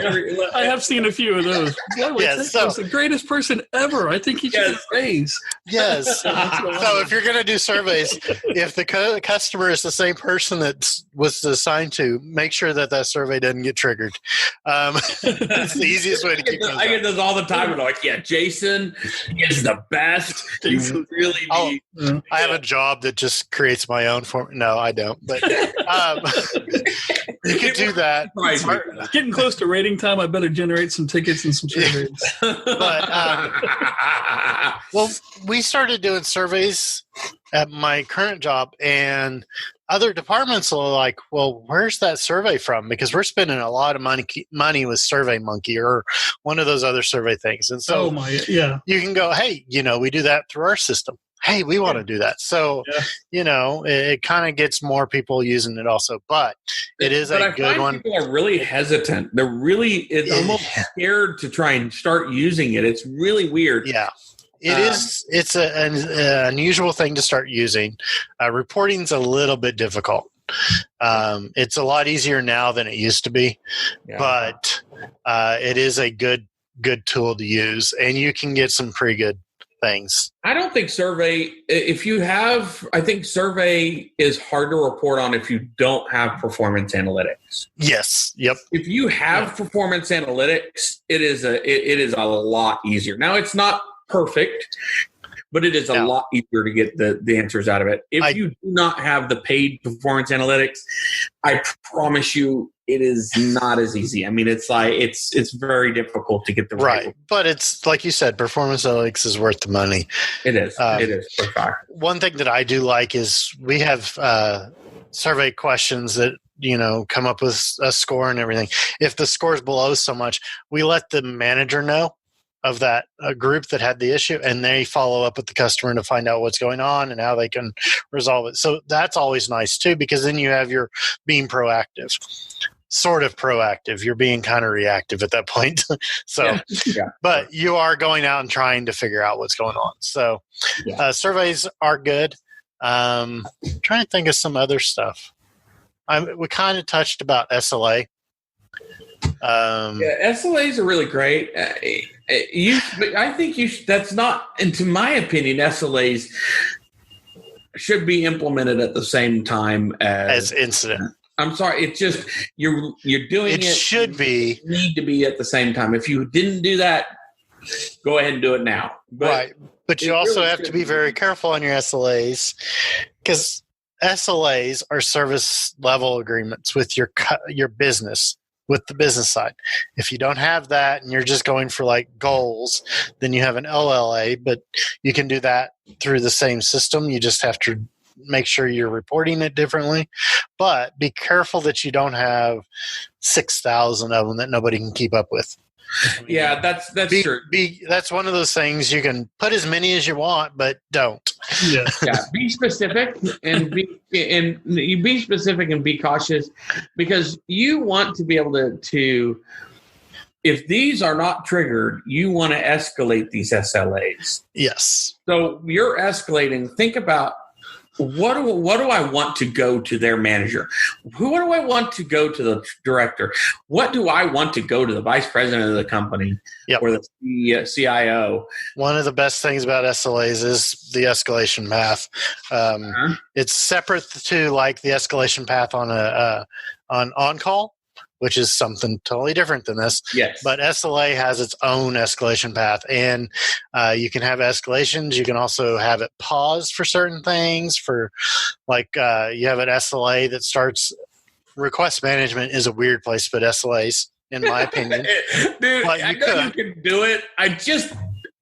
I have seen a few of those. He's the greatest person ever. I think he should get praise. Yes. So if you're going to do surveys, if the customer is the same person that was assigned to, make sure that survey doesn't get triggered. It's the easiest way to keep those. I get this all the time. Like, Jason is the best. You really need. I have a job that just creates my own form. No, I don't. But you can do that. Getting close to rating time. I better generate some tickets and some surveys. But well, we started doing surveys at my current job, and other departments are like, well, where's that survey from? Because we're spending a lot of money with SurveyMonkey or one of those other survey things. And so you can go, hey, we do that through our system. Hey, we want to do that. So, it kind of gets more people using it also. But it is a good one. People are really hesitant. They're really almost scared to try and start using it. It's really weird. Yeah. It is. It's an unusual thing to start using. Reporting's a little bit difficult. It's a lot easier now than it used to be, but it is a good tool to use, and you can get some pretty good things. I don't think survey. I think survey is hard to report on if you don't have performance analytics. Yes. Yep. If you have performance analytics, it is a lot easier. Now, it's not perfect, but it is a lot easier to get the answers out of it. If you do not have the paid performance analytics, I promise you it is not as easy. I mean, it's like it's very difficult to get the right. But it's like you said, performance analytics is worth the money. It is. It is for sure. One thing that I do like is we have survey questions that come up with a score and everything. If the score is below so much, we let the manager know of that group that had the issue, and they follow up with the customer to find out what's going on and how they can resolve it. So that's always nice too, because then you have your being proactive, sort of proactive. You're being kind of reactive at that point. But you are going out and trying to figure out what's going on. So surveys are good. Trying to think of some other stuff. We kind of touched about SLA. SLAs are really great. I think that's not, and to my opinion, SLAs should be implemented at the same time as incident. I'm sorry, it's just you're doing it. It should need to be at the same time. If you didn't do that, go ahead and do it now. Right, but you also have to be very careful on your SLAs, because SLAs are service level agreements with your business. With the business side. If you don't have that and you're just going for like goals, then you have an LLA, but you can do that through the same system. You just have to make sure you're reporting it differently. But be careful that you don't have 6,000 of them that nobody can keep up with. Yeah, that's true. That's one of those things. You can put as many as you want, but don't. Yeah. Be specific and be specific and be cautious, because you want to be able to if these are not triggered, you want to escalate these SLAs. Yes. So you're escalating. Think about what do I want to go to their manager? What do I want to go to the director? What do I want to go to the vice president of the company or the CIO? One of the best things about SLAs is the escalation path. It's separate to like the escalation path on on-call, which is something totally different than this. Yes. But SLA has its own escalation path, and you can have escalations. You can also have it pause for certain things. For like you have an SLA that starts. Request management is a weird place to put SLAs, in my opinion. Dude, I know you can do it.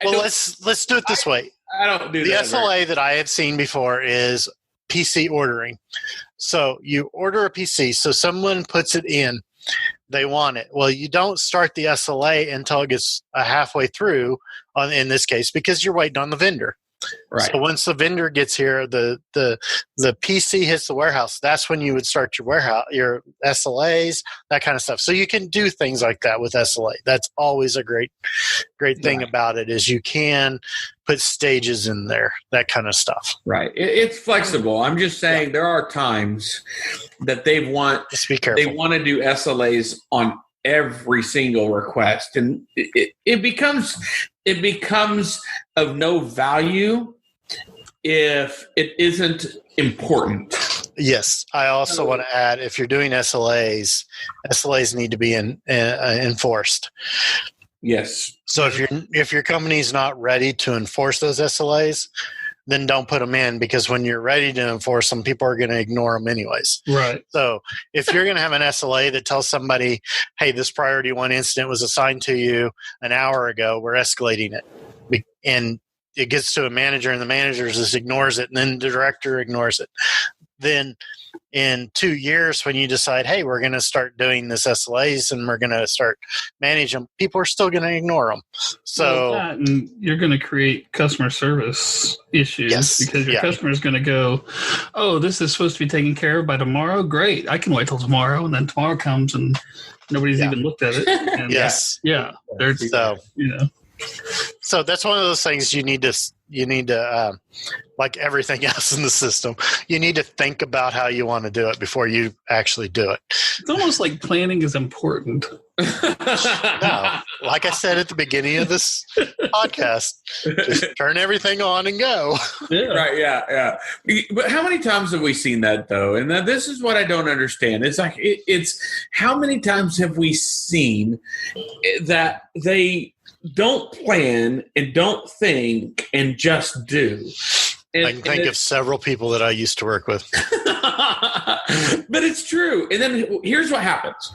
Let's do it this way. I don't do the that. The SLA that I have seen before is PC ordering. So you order a PC, so someone puts it in. They want it. Well, you don't start the SLA until it gets halfway through, in this case, because you're waiting on the vendor. Right. So once the vendor gets here, the PC hits the warehouse. That's when you would start your SLAs, that kind of stuff. So you can do things like that with SLA. That's always a great thing about it is you can put stages in there, that kind of stuff. Right. It's flexible. I'm just saying there are times that they want just be careful. They want to do SLAs on every single request, and it becomes of no value if it isn't important. Yes, I also want to add, if you're doing SLAs need to be enforced. Yes. So if your company's not ready to enforce those SLAs, then don't put them in, because when you're ready to enforce them, people are going to ignore them anyways. Right. So if you're going to have an SLA that tells somebody, hey, this priority 1 incident was assigned to you an hour ago, we're escalating it. And it gets to a manager and the manager just ignores it, and then the director ignores it. Then in 2 years, when you decide, hey, we're going to start doing this SLAs and we're going to start managing them, people are still going to ignore them. So and you're going to create customer service issues because your customer is going to go, oh, this is supposed to be taken care of by tomorrow. Great. I can wait till tomorrow. And then tomorrow comes and nobody's even looked at it. And So that's one of those things you need to like everything else in the system, you need to think about how you want to do it before you actually do it. It's almost like planning is important. No, like I said at the beginning of this podcast, just turn everything on and go. Yeah. Right, yeah. But how many times have we seen that, though? And this is what I don't understand. It's like, it's how many times have we seen that they don't plan and don't think and just do? I can think of several people that I used to work with. But it's true. And then here's what happens.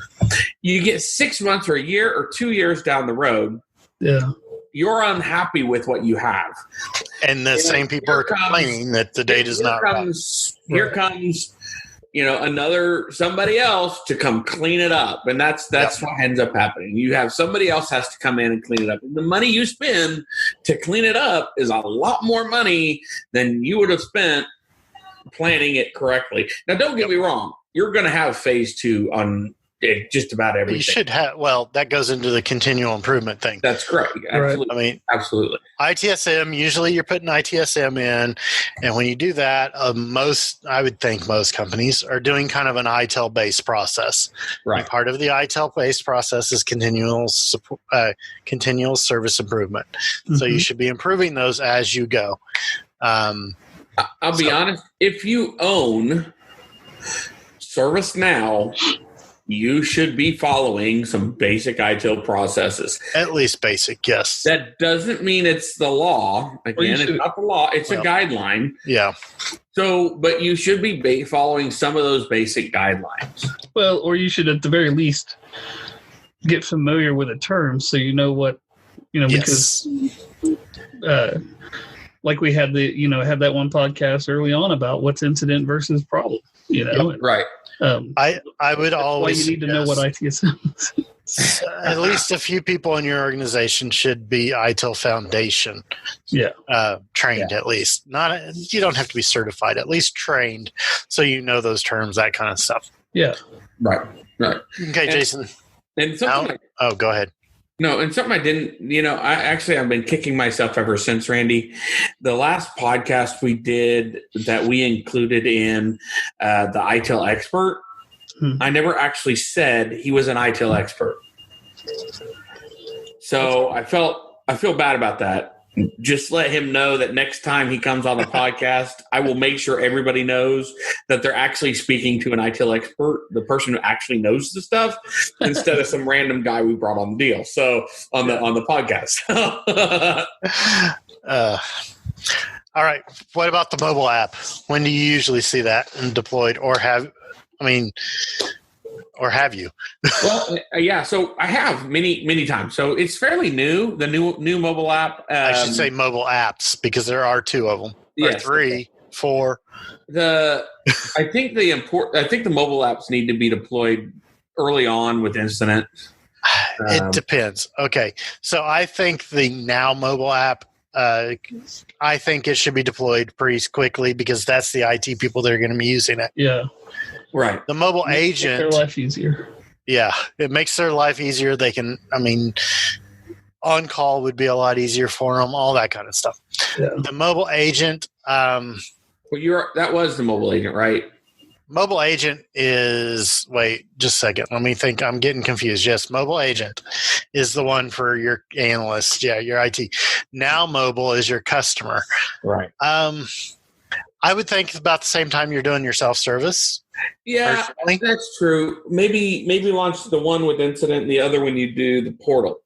You get 6 months or a year or 2 years down the road. Yeah. You're unhappy with what you have. And the same people are complaining that the data's not right. Here comes somebody else to come clean it up. And that's what ends up happening. You have somebody else has to come in and clean it up. And the money you spend to clean it up is a lot more money than you would have spent planning it correctly. Now, don't get me wrong. You're going to have phase 2 on just about everything. You should have. Well, that goes into the continual improvement thing. That's correct. Absolutely. I mean, absolutely. ITSM, usually you're putting ITSM in, and when you do that, I would think most companies are doing kind of an ITIL-based process. Right. And part of the ITIL-based process is continual service improvement. Mm-hmm. So you should be improving those as you go. I'll be honest. If you own ServiceNow, you should be following some basic ITIL processes. At least basic, yes. That doesn't mean it's the law. Again, it's not the law. It's a guideline. Yeah. So, but you should be following some of those basic guidelines. Well, or you should at the very least get familiar with the terms so you know what, because like we had had that one podcast early on about what's incident versus problem, Right. I would always. Why you need to know what ITSM is. At least a few people in your organization should be ITIL Foundation. Yeah. Trained at least. You don't have to be certified. At least trained, so you know those terms, that kind of stuff. Yeah. Right. Okay, Jason. And go ahead. No, and something I didn't, I've been kicking myself ever since, Randy. The last podcast we did that we included in the ITIL expert, I never actually said he was an ITIL expert. So I feel bad about that. Just let him know that next time he comes on the podcast, I will make sure everybody knows that they're actually speaking to an ITIL expert, the person who actually knows the stuff, instead of some random guy we brought on the deal. So on the podcast. All right. What about the mobile app? When do you usually see that deployed, or have you? Well, yeah. So I have many times. So it's fairly new. The new mobile app. I should say mobile apps, because there are 2 of them, or 3, 4. I think the mobile apps need to be deployed early on with incident. It depends. Okay, so I think the Now mobile app. I think it should be deployed pretty quickly, because that's the IT people that are going to be using it. Yeah. Right. The mobile agent. Make their life easier. Yeah, it makes their life easier. They can, on call would be a lot easier for them, all that kind of stuff. Yeah. The mobile agent. Well, that was the mobile agent, right? Mobile agent is, wait, just a second. Let me think. I'm getting confused. Yes, mobile agent is the one for your analyst. Yeah, your IT. Now mobile is your customer. Right. I would think about the same time you're doing your self-service. Yeah, personally. That's true. Maybe launch the one with incident and the other when you do the portal.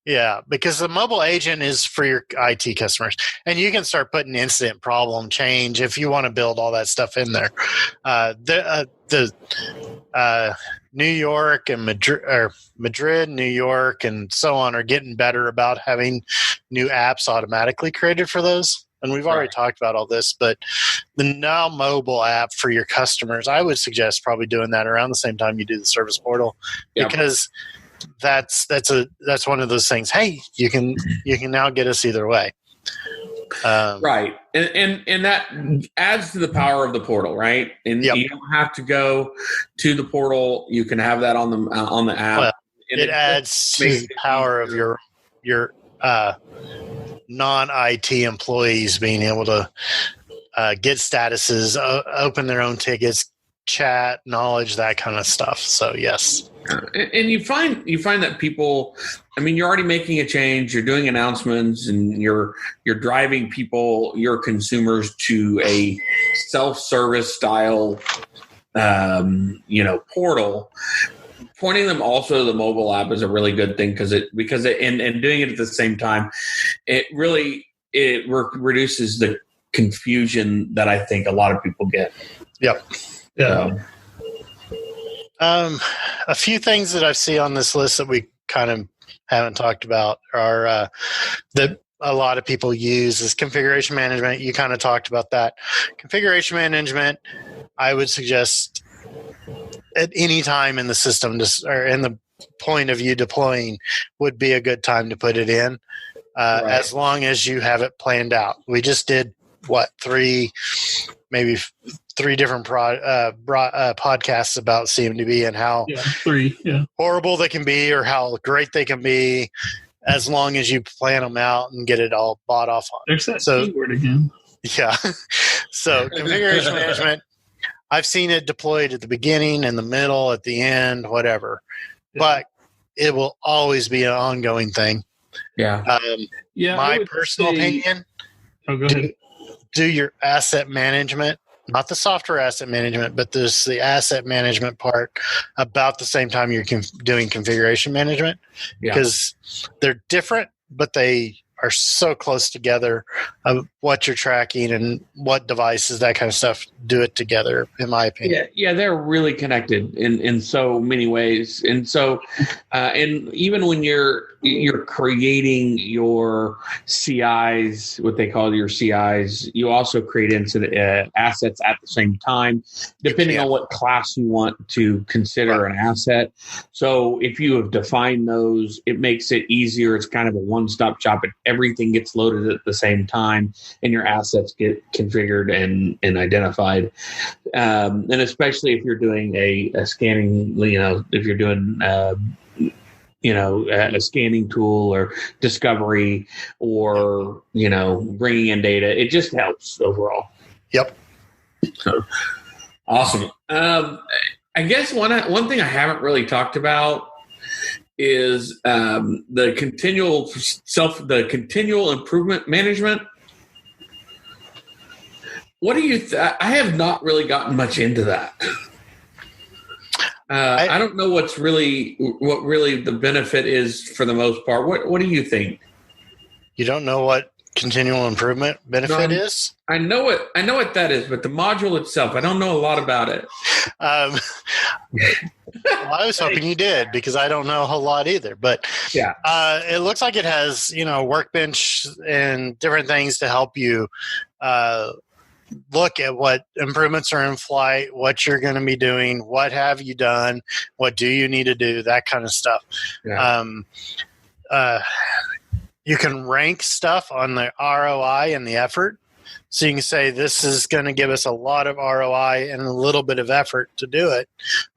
Yeah, because the mobile agent is for your IT customers, and you can start putting incident, problem, change if you want to build all that stuff in there. New York and Madrid, New York, and so on are getting better about having new apps automatically created for those. And we've already talked about all this, but the Now mobile app for your customers, I would suggest probably doing that around the same time you do the service portal, because that's one of those things. Hey, you can now get us either way. Right, and that adds to the power of the portal, right? And you don't have to go to the portal; you can have that on the app. Well, it adds to the power of your non-IT employees being able to get statuses, open their own tickets, chat, knowledge, that kind of stuff. So yes. And you find that people, you're already making a change, you're doing announcements, and you're driving people, your consumers, to a self-service style portal. Pointing them also to the mobile app is a really good thing, because doing it at the same time, it reduces the confusion that I think a lot of people get. Yep. Yeah. A few things that I see on this list that we kind of haven't talked about are that a lot of people use is configuration management. You kind of talked about that. Configuration management, I would suggest at any time in the system, or in the point of you deploying, would be a good time to put it in, as long as you have it planned out. We just did, 3 different podcasts about CMDB and how horrible they can be or how great they can be, as long as you plan them out and get it all bought off on. There's that keyword again. Yeah. So configuration management, I've seen it deployed at the beginning, in the middle, at the end, whatever. Yeah. But it will always be an ongoing thing. Yeah. My personal opinion, go ahead. Do your asset management, not the software asset management, but there's the asset management part about the same time you're doing configuration management, because they're different, but they are so close together of what you're tracking and what devices, that kind of stuff, do it together, in my opinion. Yeah, they're really connected in so many ways. And so, and even when you're creating your CIs, what they call your CIs, you also create incident assets at the same time, depending on what class you want to consider an asset. So if you have defined those, it makes it easier. It's kind of a one-stop shop, and everything gets loaded at the same time, and your assets get configured and identified. And especially if you're doing a scanning, if you're doing a scanning tool or discovery or, bringing in data. It just helps overall. Yep. So, awesome. I guess one thing I haven't really talked about is the continual improvement management. What do you? I have not really gotten much into that. I don't know what really the benefit is for the most part. What do you think? You don't know what continual improvement benefit is? I know what that is, but the module itself, I don't know a lot about it. Well, I was hoping you did, because I don't know a whole lot either. But yeah, it looks like it has, Workbench and different things to help you look at what improvements are in flight, what you're going to be doing, what have you done, what do you need to do, that kind of stuff. Yeah. You can rank stuff on the ROI and the effort. So you can say, this is going to give us a lot of ROI and a little bit of effort to do it.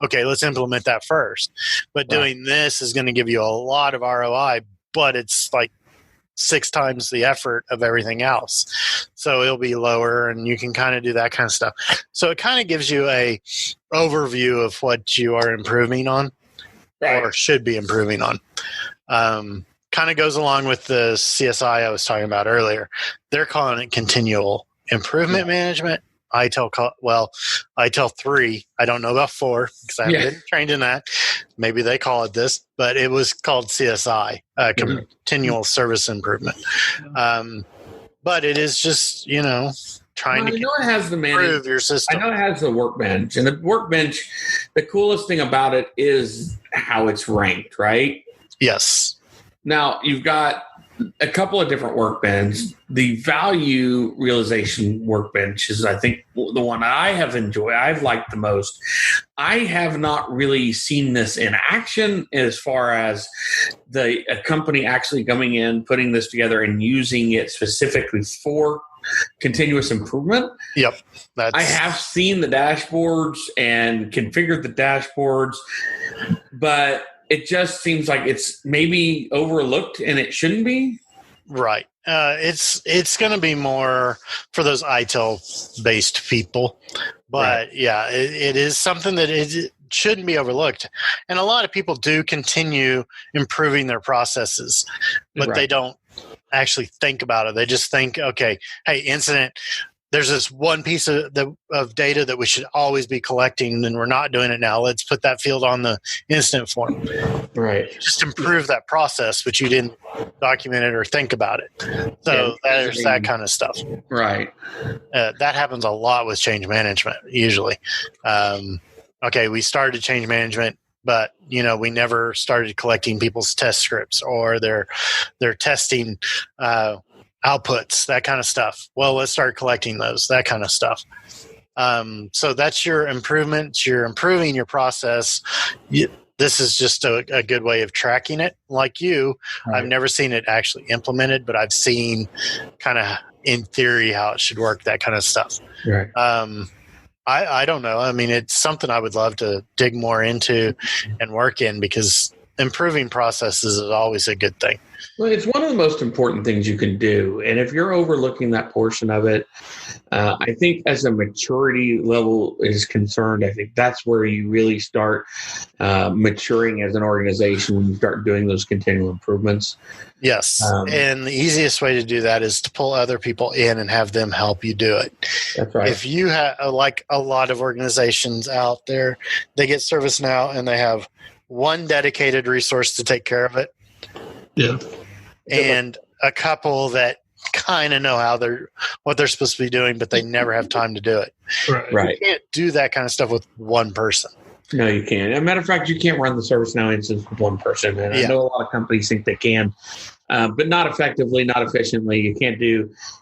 Okay, let's implement that first. But doing this is going to give you a lot of ROI, but it's like 6 times the effort of everything else. So it'll be lower, and you can kind of do that kind of stuff. So it kind of gives you a overview of what you are improving on or should be improving on. Kind of goes along with the CSI I was talking about earlier. They're calling it continual improvement management. ITIL 3. I don't know about 4 because I haven't been trained in that. Maybe they call it this, but it was called CSI, continual service improvement. But it is just, trying to improve your system. I know it has the Workbench. And the Workbench, the coolest thing about it is how it's ranked, right? Yes. Now, you've got a couple of different workbenches. The value realization workbench is, I think, the one I've liked the most. I have not really seen this in action as far as a company actually coming in, putting this together and using it specifically for continuous improvement. Yep. I have seen the dashboards and configured the dashboards, but it just seems like it's maybe overlooked and it shouldn't be. Right. It's going to be more for those ITIL based people, but it is something that it shouldn't be overlooked. And a lot of people do continue improving their processes, but they don't actually think about it. They just think, okay, hey, incident. There's this one piece of data that we should always be collecting, and we're not doing it now. Let's put that field on the incident form. Right. Just improve that process, but you didn't document it or think about it. So there's that kind of stuff. Right. That happens a lot with change management, usually. Okay, we started change management, but we never started collecting people's test scripts or their testing outputs, that kind of stuff. Well, let's start collecting those, that kind of stuff. So that's your improvements. You're improving your process. This is just a good way of tracking it. Like I've never seen it actually implemented, but I've seen kind of in theory how it should work, that kind of stuff. Right. I don't know. I mean, it's something I would love to dig more into and work in, because improving processes is always a good thing. Well, it's one of the most important things you can do. And if you're overlooking that portion of it, I think as a maturity level is concerned, I think that's where you really start maturing as an organization, when you start doing those continual improvements. Yes. And the easiest way to do that is to pull other people in and have them help you do it. That's right. If you have, like a lot of organizations out there, they get ServiceNow and they have one dedicated resource to take care of it. Yeah. And a couple that kind of know what they're supposed to be doing, but they never have time to do it. Right. You can't do that kind of stuff with one person. No, you can't. As a matter of fact, you can't run the ServiceNow instance with one person. And I know a lot of companies think they can, but not effectively, not efficiently.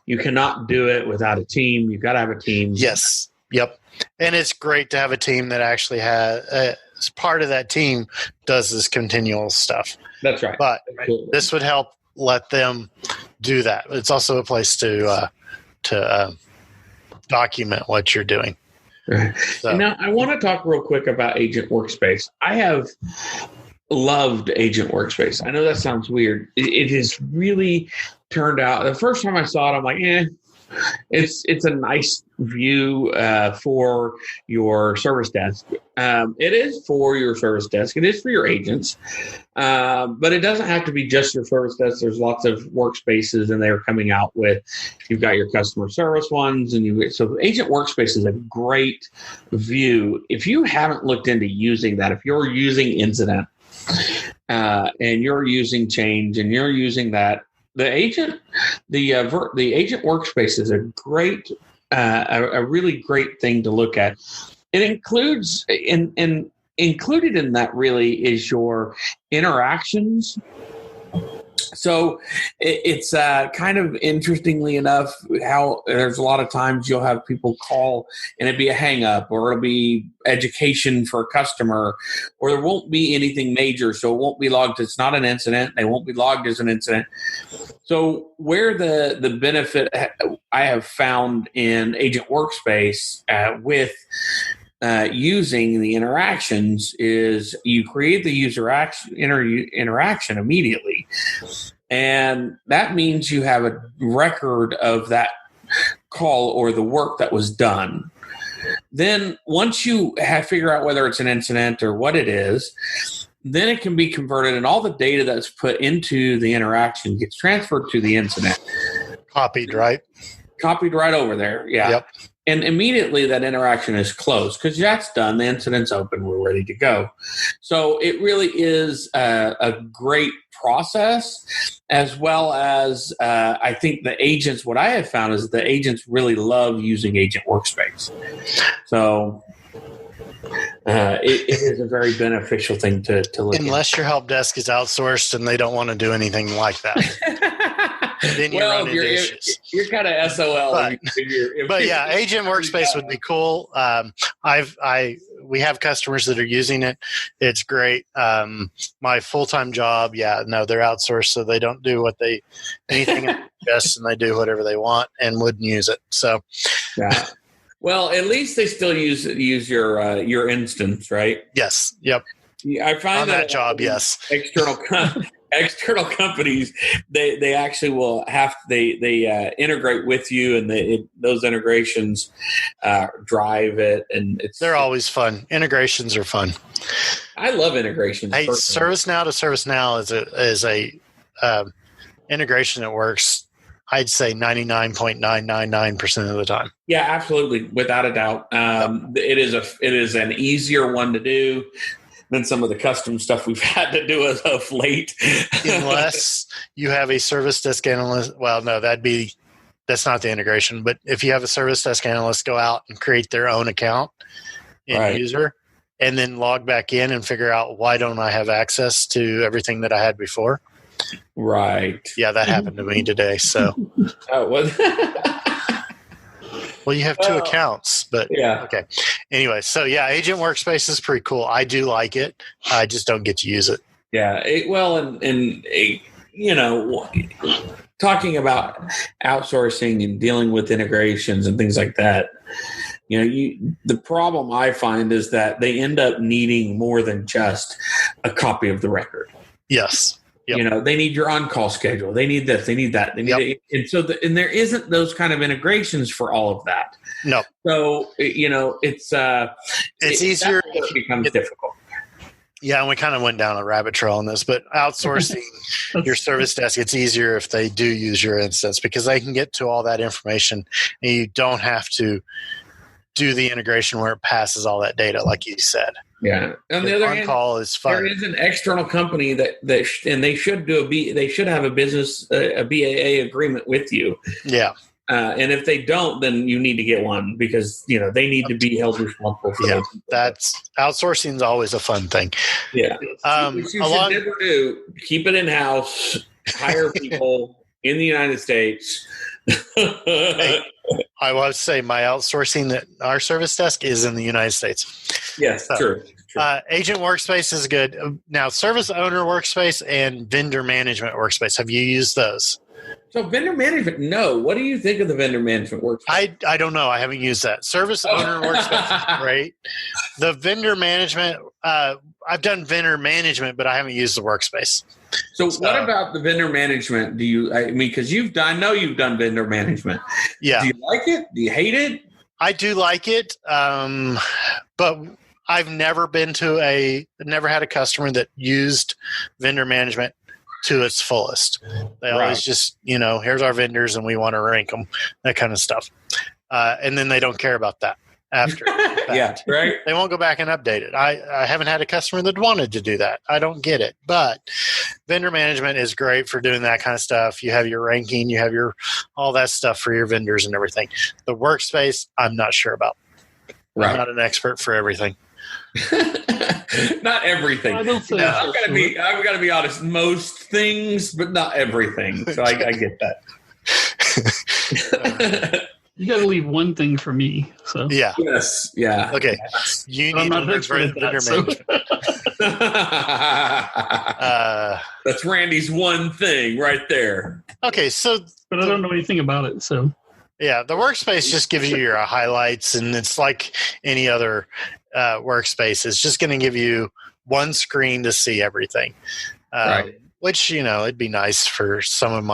You cannot do it without a team. You've got to have a team. Yes. Yep. And it's great to have a team that actually has as part of that team does this continual stuff. That's right. But this would help let them do that. It's also a place to document what you're doing. Right. So. And now I want to talk real quick about Agent Workspace. I have loved Agent Workspace. I know that sounds weird. It has really turned out. The first time I saw it, I'm like, it's a nice view for your service desk. It is for your service desk. It is for your agents, but it doesn't have to be just your service desk. There's lots of workspaces, and they're coming out with. You've got your customer service ones, and so Agent Workspace is a great view. If you haven't looked into using that, if you're using Incident and you're using Change and you're using that. The agent workspace is a really great thing to look at. It includes and included in that really is your interactions. So it's kind of interestingly enough how there's a lot of times you'll have people call and it'd be a hang up, or it'll be education for a customer, or there won't be anything major. So it won't be logged. It's not an incident. They won't be logged as an incident. So where the benefit I have found in Agent Workspace with using the interactions is you create the user interaction immediately. And that means you have a record of that call or the work that was done. Then once you figure out whether it's an incident or what it is, then it can be converted, and all the data that's put into the interaction gets transferred to the incident. Copied right over there. Yeah. Yep. And immediately that interaction is closed because that's done. The incident's open. We're ready to go. So it really is a great process, as well as I think the agents, what I have found is that the agents really love using Agent Workspace. So it is a very beneficial thing to look at. Unless your help desk is outsourced and they don't want to do anything like that. Then you run into issues. You're kind of SOL. But yeah, Agent Workspace would be cool. We have customers that are using it. It's great. My full-time job, they're outsourced, so they don't do anything else, and they do whatever they want and wouldn't use it. So, yeah. Well, at least they still use your instance, right? Yes. Yep. Yeah, I find on that job, yes. External companies, they actually will they integrate with you, and those integrations drive it, and they're always fun. Integrations are fun. I love integrations. Hey, ServiceNow to ServiceNow is a integration that works, I'd say 99.999% of the time. Yeah, absolutely, without a doubt. It is an easier one to do than some of the custom stuff we've had to do as of late. Unless you have a service desk analyst. Well, no, that's not the integration. But if you have a service desk analyst go out and create their own account in user, and then log back in and figure out, why don't I have access to everything that I had before? Right. Yeah, that happened to me today. So, well, you have two accounts, but yeah. Okay. Anyway, so yeah, Agent Workspace is pretty cool. I do like it. I just don't get to use it. Yeah. Talking about outsourcing and dealing with integrations and things like that, the problem I find is that they end up needing more than just a copy of the record. Yes. Yep. They need your on-call schedule. They need this. They need that. They need and so there isn't those kind of integrations for all of that. No. So it's easier. It becomes difficult. Yeah, and we kind of went down a rabbit trail on this, but outsourcing your service desk, it's easier if they do use your instance, because they can get to all that information, and you don't have to do the integration where it passes all that data, like you said. Yeah. On the other hand, call is fun. There is an external company and they should they should have a BAA agreement with you. Yeah. And if they don't, then you need to get one, because they need to be held responsible for that. That's outsourcing is always a fun thing. Yeah. Which you should never do. Keep it in house. Hire people in the United States. Hey, I want to say my outsourcing that our service desk is in the United States. Yes, true. Agent Workspace is good. Now, Service Owner Workspace and Vendor Management Workspace, have you used those? So vendor management, no. What do you think of the vendor management workspace? I don't know. I haven't used that. Service owner workspace is great. The vendor management, I've done vendor management, but I haven't used the workspace. So what about the vendor management? Because I know you've done vendor management. Yeah. Do you like it? Do you hate it? I do like it. But I've never never had a customer that used vendor management to its fullest. They always just, here's our vendors and we want to rank them, that kind of stuff. And then they don't care about that after. Yeah, right. They won't go back and update it. I haven't had a customer that wanted to do that. I don't get it. But vendor management is great for doing that kind of stuff. You have your ranking, you have all that stuff for your vendors and everything. The workspace, I'm not sure about. Right. I'm not an expert for everything. Not everything. I've got to be honest. Most things, but not everything. So I get that. You got to leave one thing for me. So yeah. Yes. Yeah. Okay. You need to learn vendor management. That's Randy's one thing right there. Okay. But I don't know anything about it. So. Yeah, the workspace just gives you your highlights, and it's like any other workspace. It's just going to give you one screen to see everything. Right. Which, it'd be nice for some of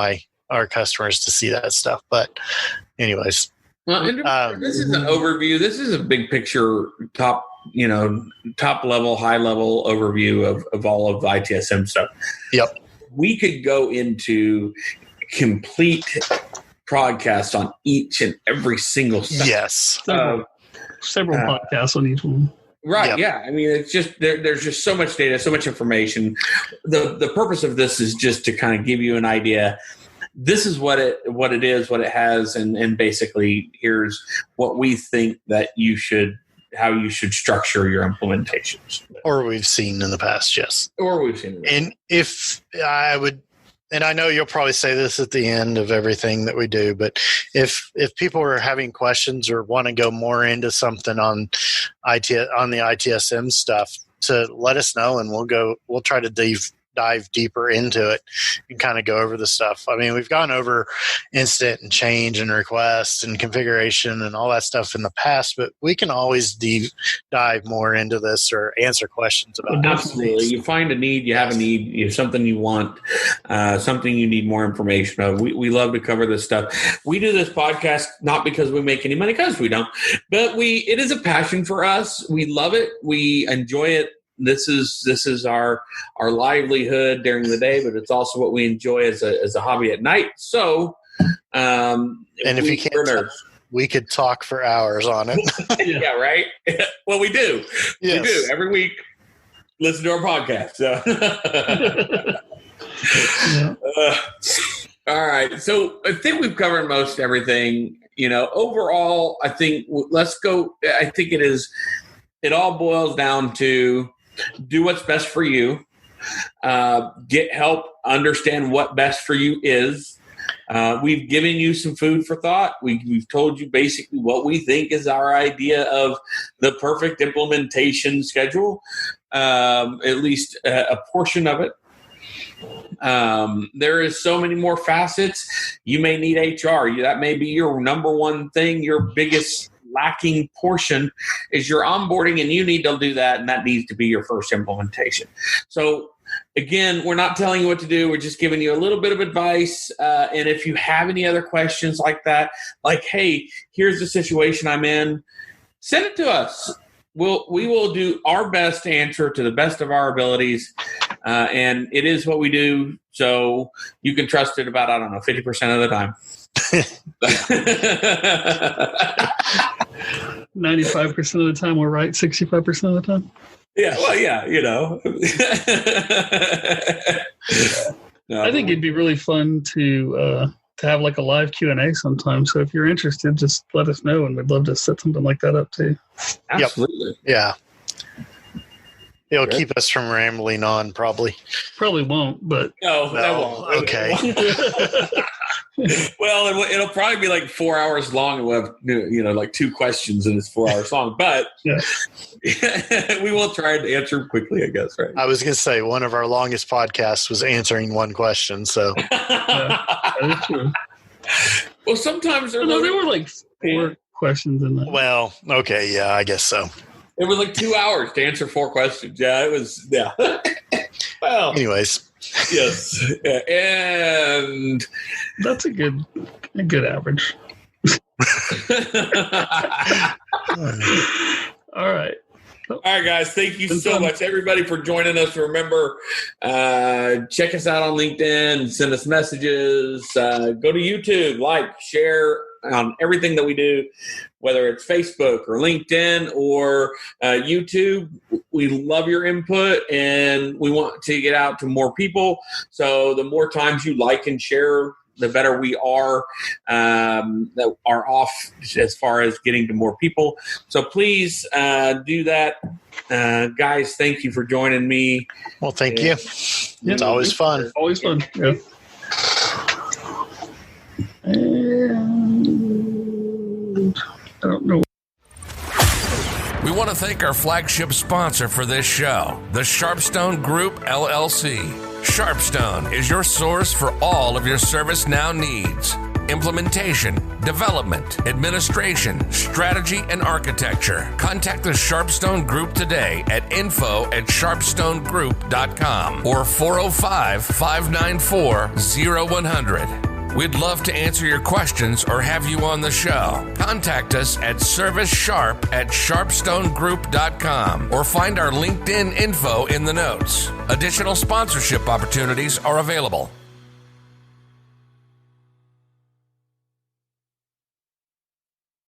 our customers to see that stuff. But anyways. Well, this is an overview. This is a big picture, top level, high level overview of all of the ITSM stuff. Yep. We could go into complete podcast on each and every single section. Yes. Several podcasts on each one. Right. Yep. Yeah. I mean, it's just there's just so much data, so much information. The purpose of this is just to kind of give you an idea. This is what it is, what it has, and basically here's what we think that how you should structure your implementations. Or we've seen in the past, yes. And if I would. And I know you'll probably say this at the end of everything that we do, but if people are having questions or want to go more into something on the ITSM stuff, to let us know, and we'll try to dive deeper into it and kind of go over the stuff. I mean, we've gone over incident and change and request and configuration and all that stuff in the past, but we can always dive more into this or answer questions about it. Absolutely. You find a need, you have a need, you have something you want, something you need more information of. We love to cover this stuff. We do this podcast not because we make any money, because we don't, but it is a passion for us. We love it. We enjoy it. This is our livelihood during the day, but it's also what we enjoy as a hobby at night. So, and if you can't, we could talk for hours on it. Yeah, right. Well, we do. Yes. We do every week. Listen to our podcast. So. All right. So I think we've covered most everything. Overall, I think let's go. I think it all boils down to do what's best for you, get help, understand what best for you is. We've given you some food for thought. We've told you basically what we think is our idea of the perfect implementation schedule, at least a portion of it. There is so many more facets. You may need HR. That may be your number one thing, your biggest lacking portion is your onboarding, and you need to do that, and that needs to be your first implementation. So again, we're not telling you what to do. We're just giving you a little bit of advice. And if you have any other questions like that, like, hey, here's the situation I'm in, send it to us. We will do our best to answer to the best of our abilities. And it is what we do. So you can trust it about, 50% of the time. 95% of the time we're right, 65% of the time. Yeah, well, yeah, I think it'd be really fun to have like a live Q&A sometime. So if you're interested, just let us know, and we'd love to set something like that up too. Absolutely. Yep. Yeah. It'll keep us from rambling on, probably. Probably won't, but... No, that won't. Okay. Well, it'll probably be like 4 hours long. We'll have, like 2 questions and it's 4 hours long. But we will try to answer them quickly, I guess, right? I was going to say one of our longest podcasts was answering one question. So That is true. Well, sometimes there were like 4 questions in that. Well, okay, yeah, I guess so. It was like 2 hours to answer 4 questions. Yeah, it was. Yeah. Well, anyways. Yes, and that's a good average. All right. All right, guys. Thank you so much, everybody, for joining us. Remember, check us out on LinkedIn. Send us messages. Go to YouTube. Like, share on everything that we do, whether it's Facebook or LinkedIn or YouTube. We love your input, and we want to get out to more people. So the more times you like and share, the better we are that are off as far as getting to more people. So please do that. Guys, thank you for joining me. Well, thank you. It's always fun. Always fun. Yeah. And I don't know. We want to thank our flagship sponsor for this show, the Sharpstone Group, LLC. Sharpstone is your source for all of your ServiceNow needs. Implementation, development, administration, strategy, and architecture. Contact the Sharpstone Group today at info@sharpstonegroup.com or 405-594-0100. We'd love to answer your questions or have you on the show. Contact us at ServiceSharp@sharpstonegroup.com or find our LinkedIn info in the notes. Additional sponsorship opportunities are available.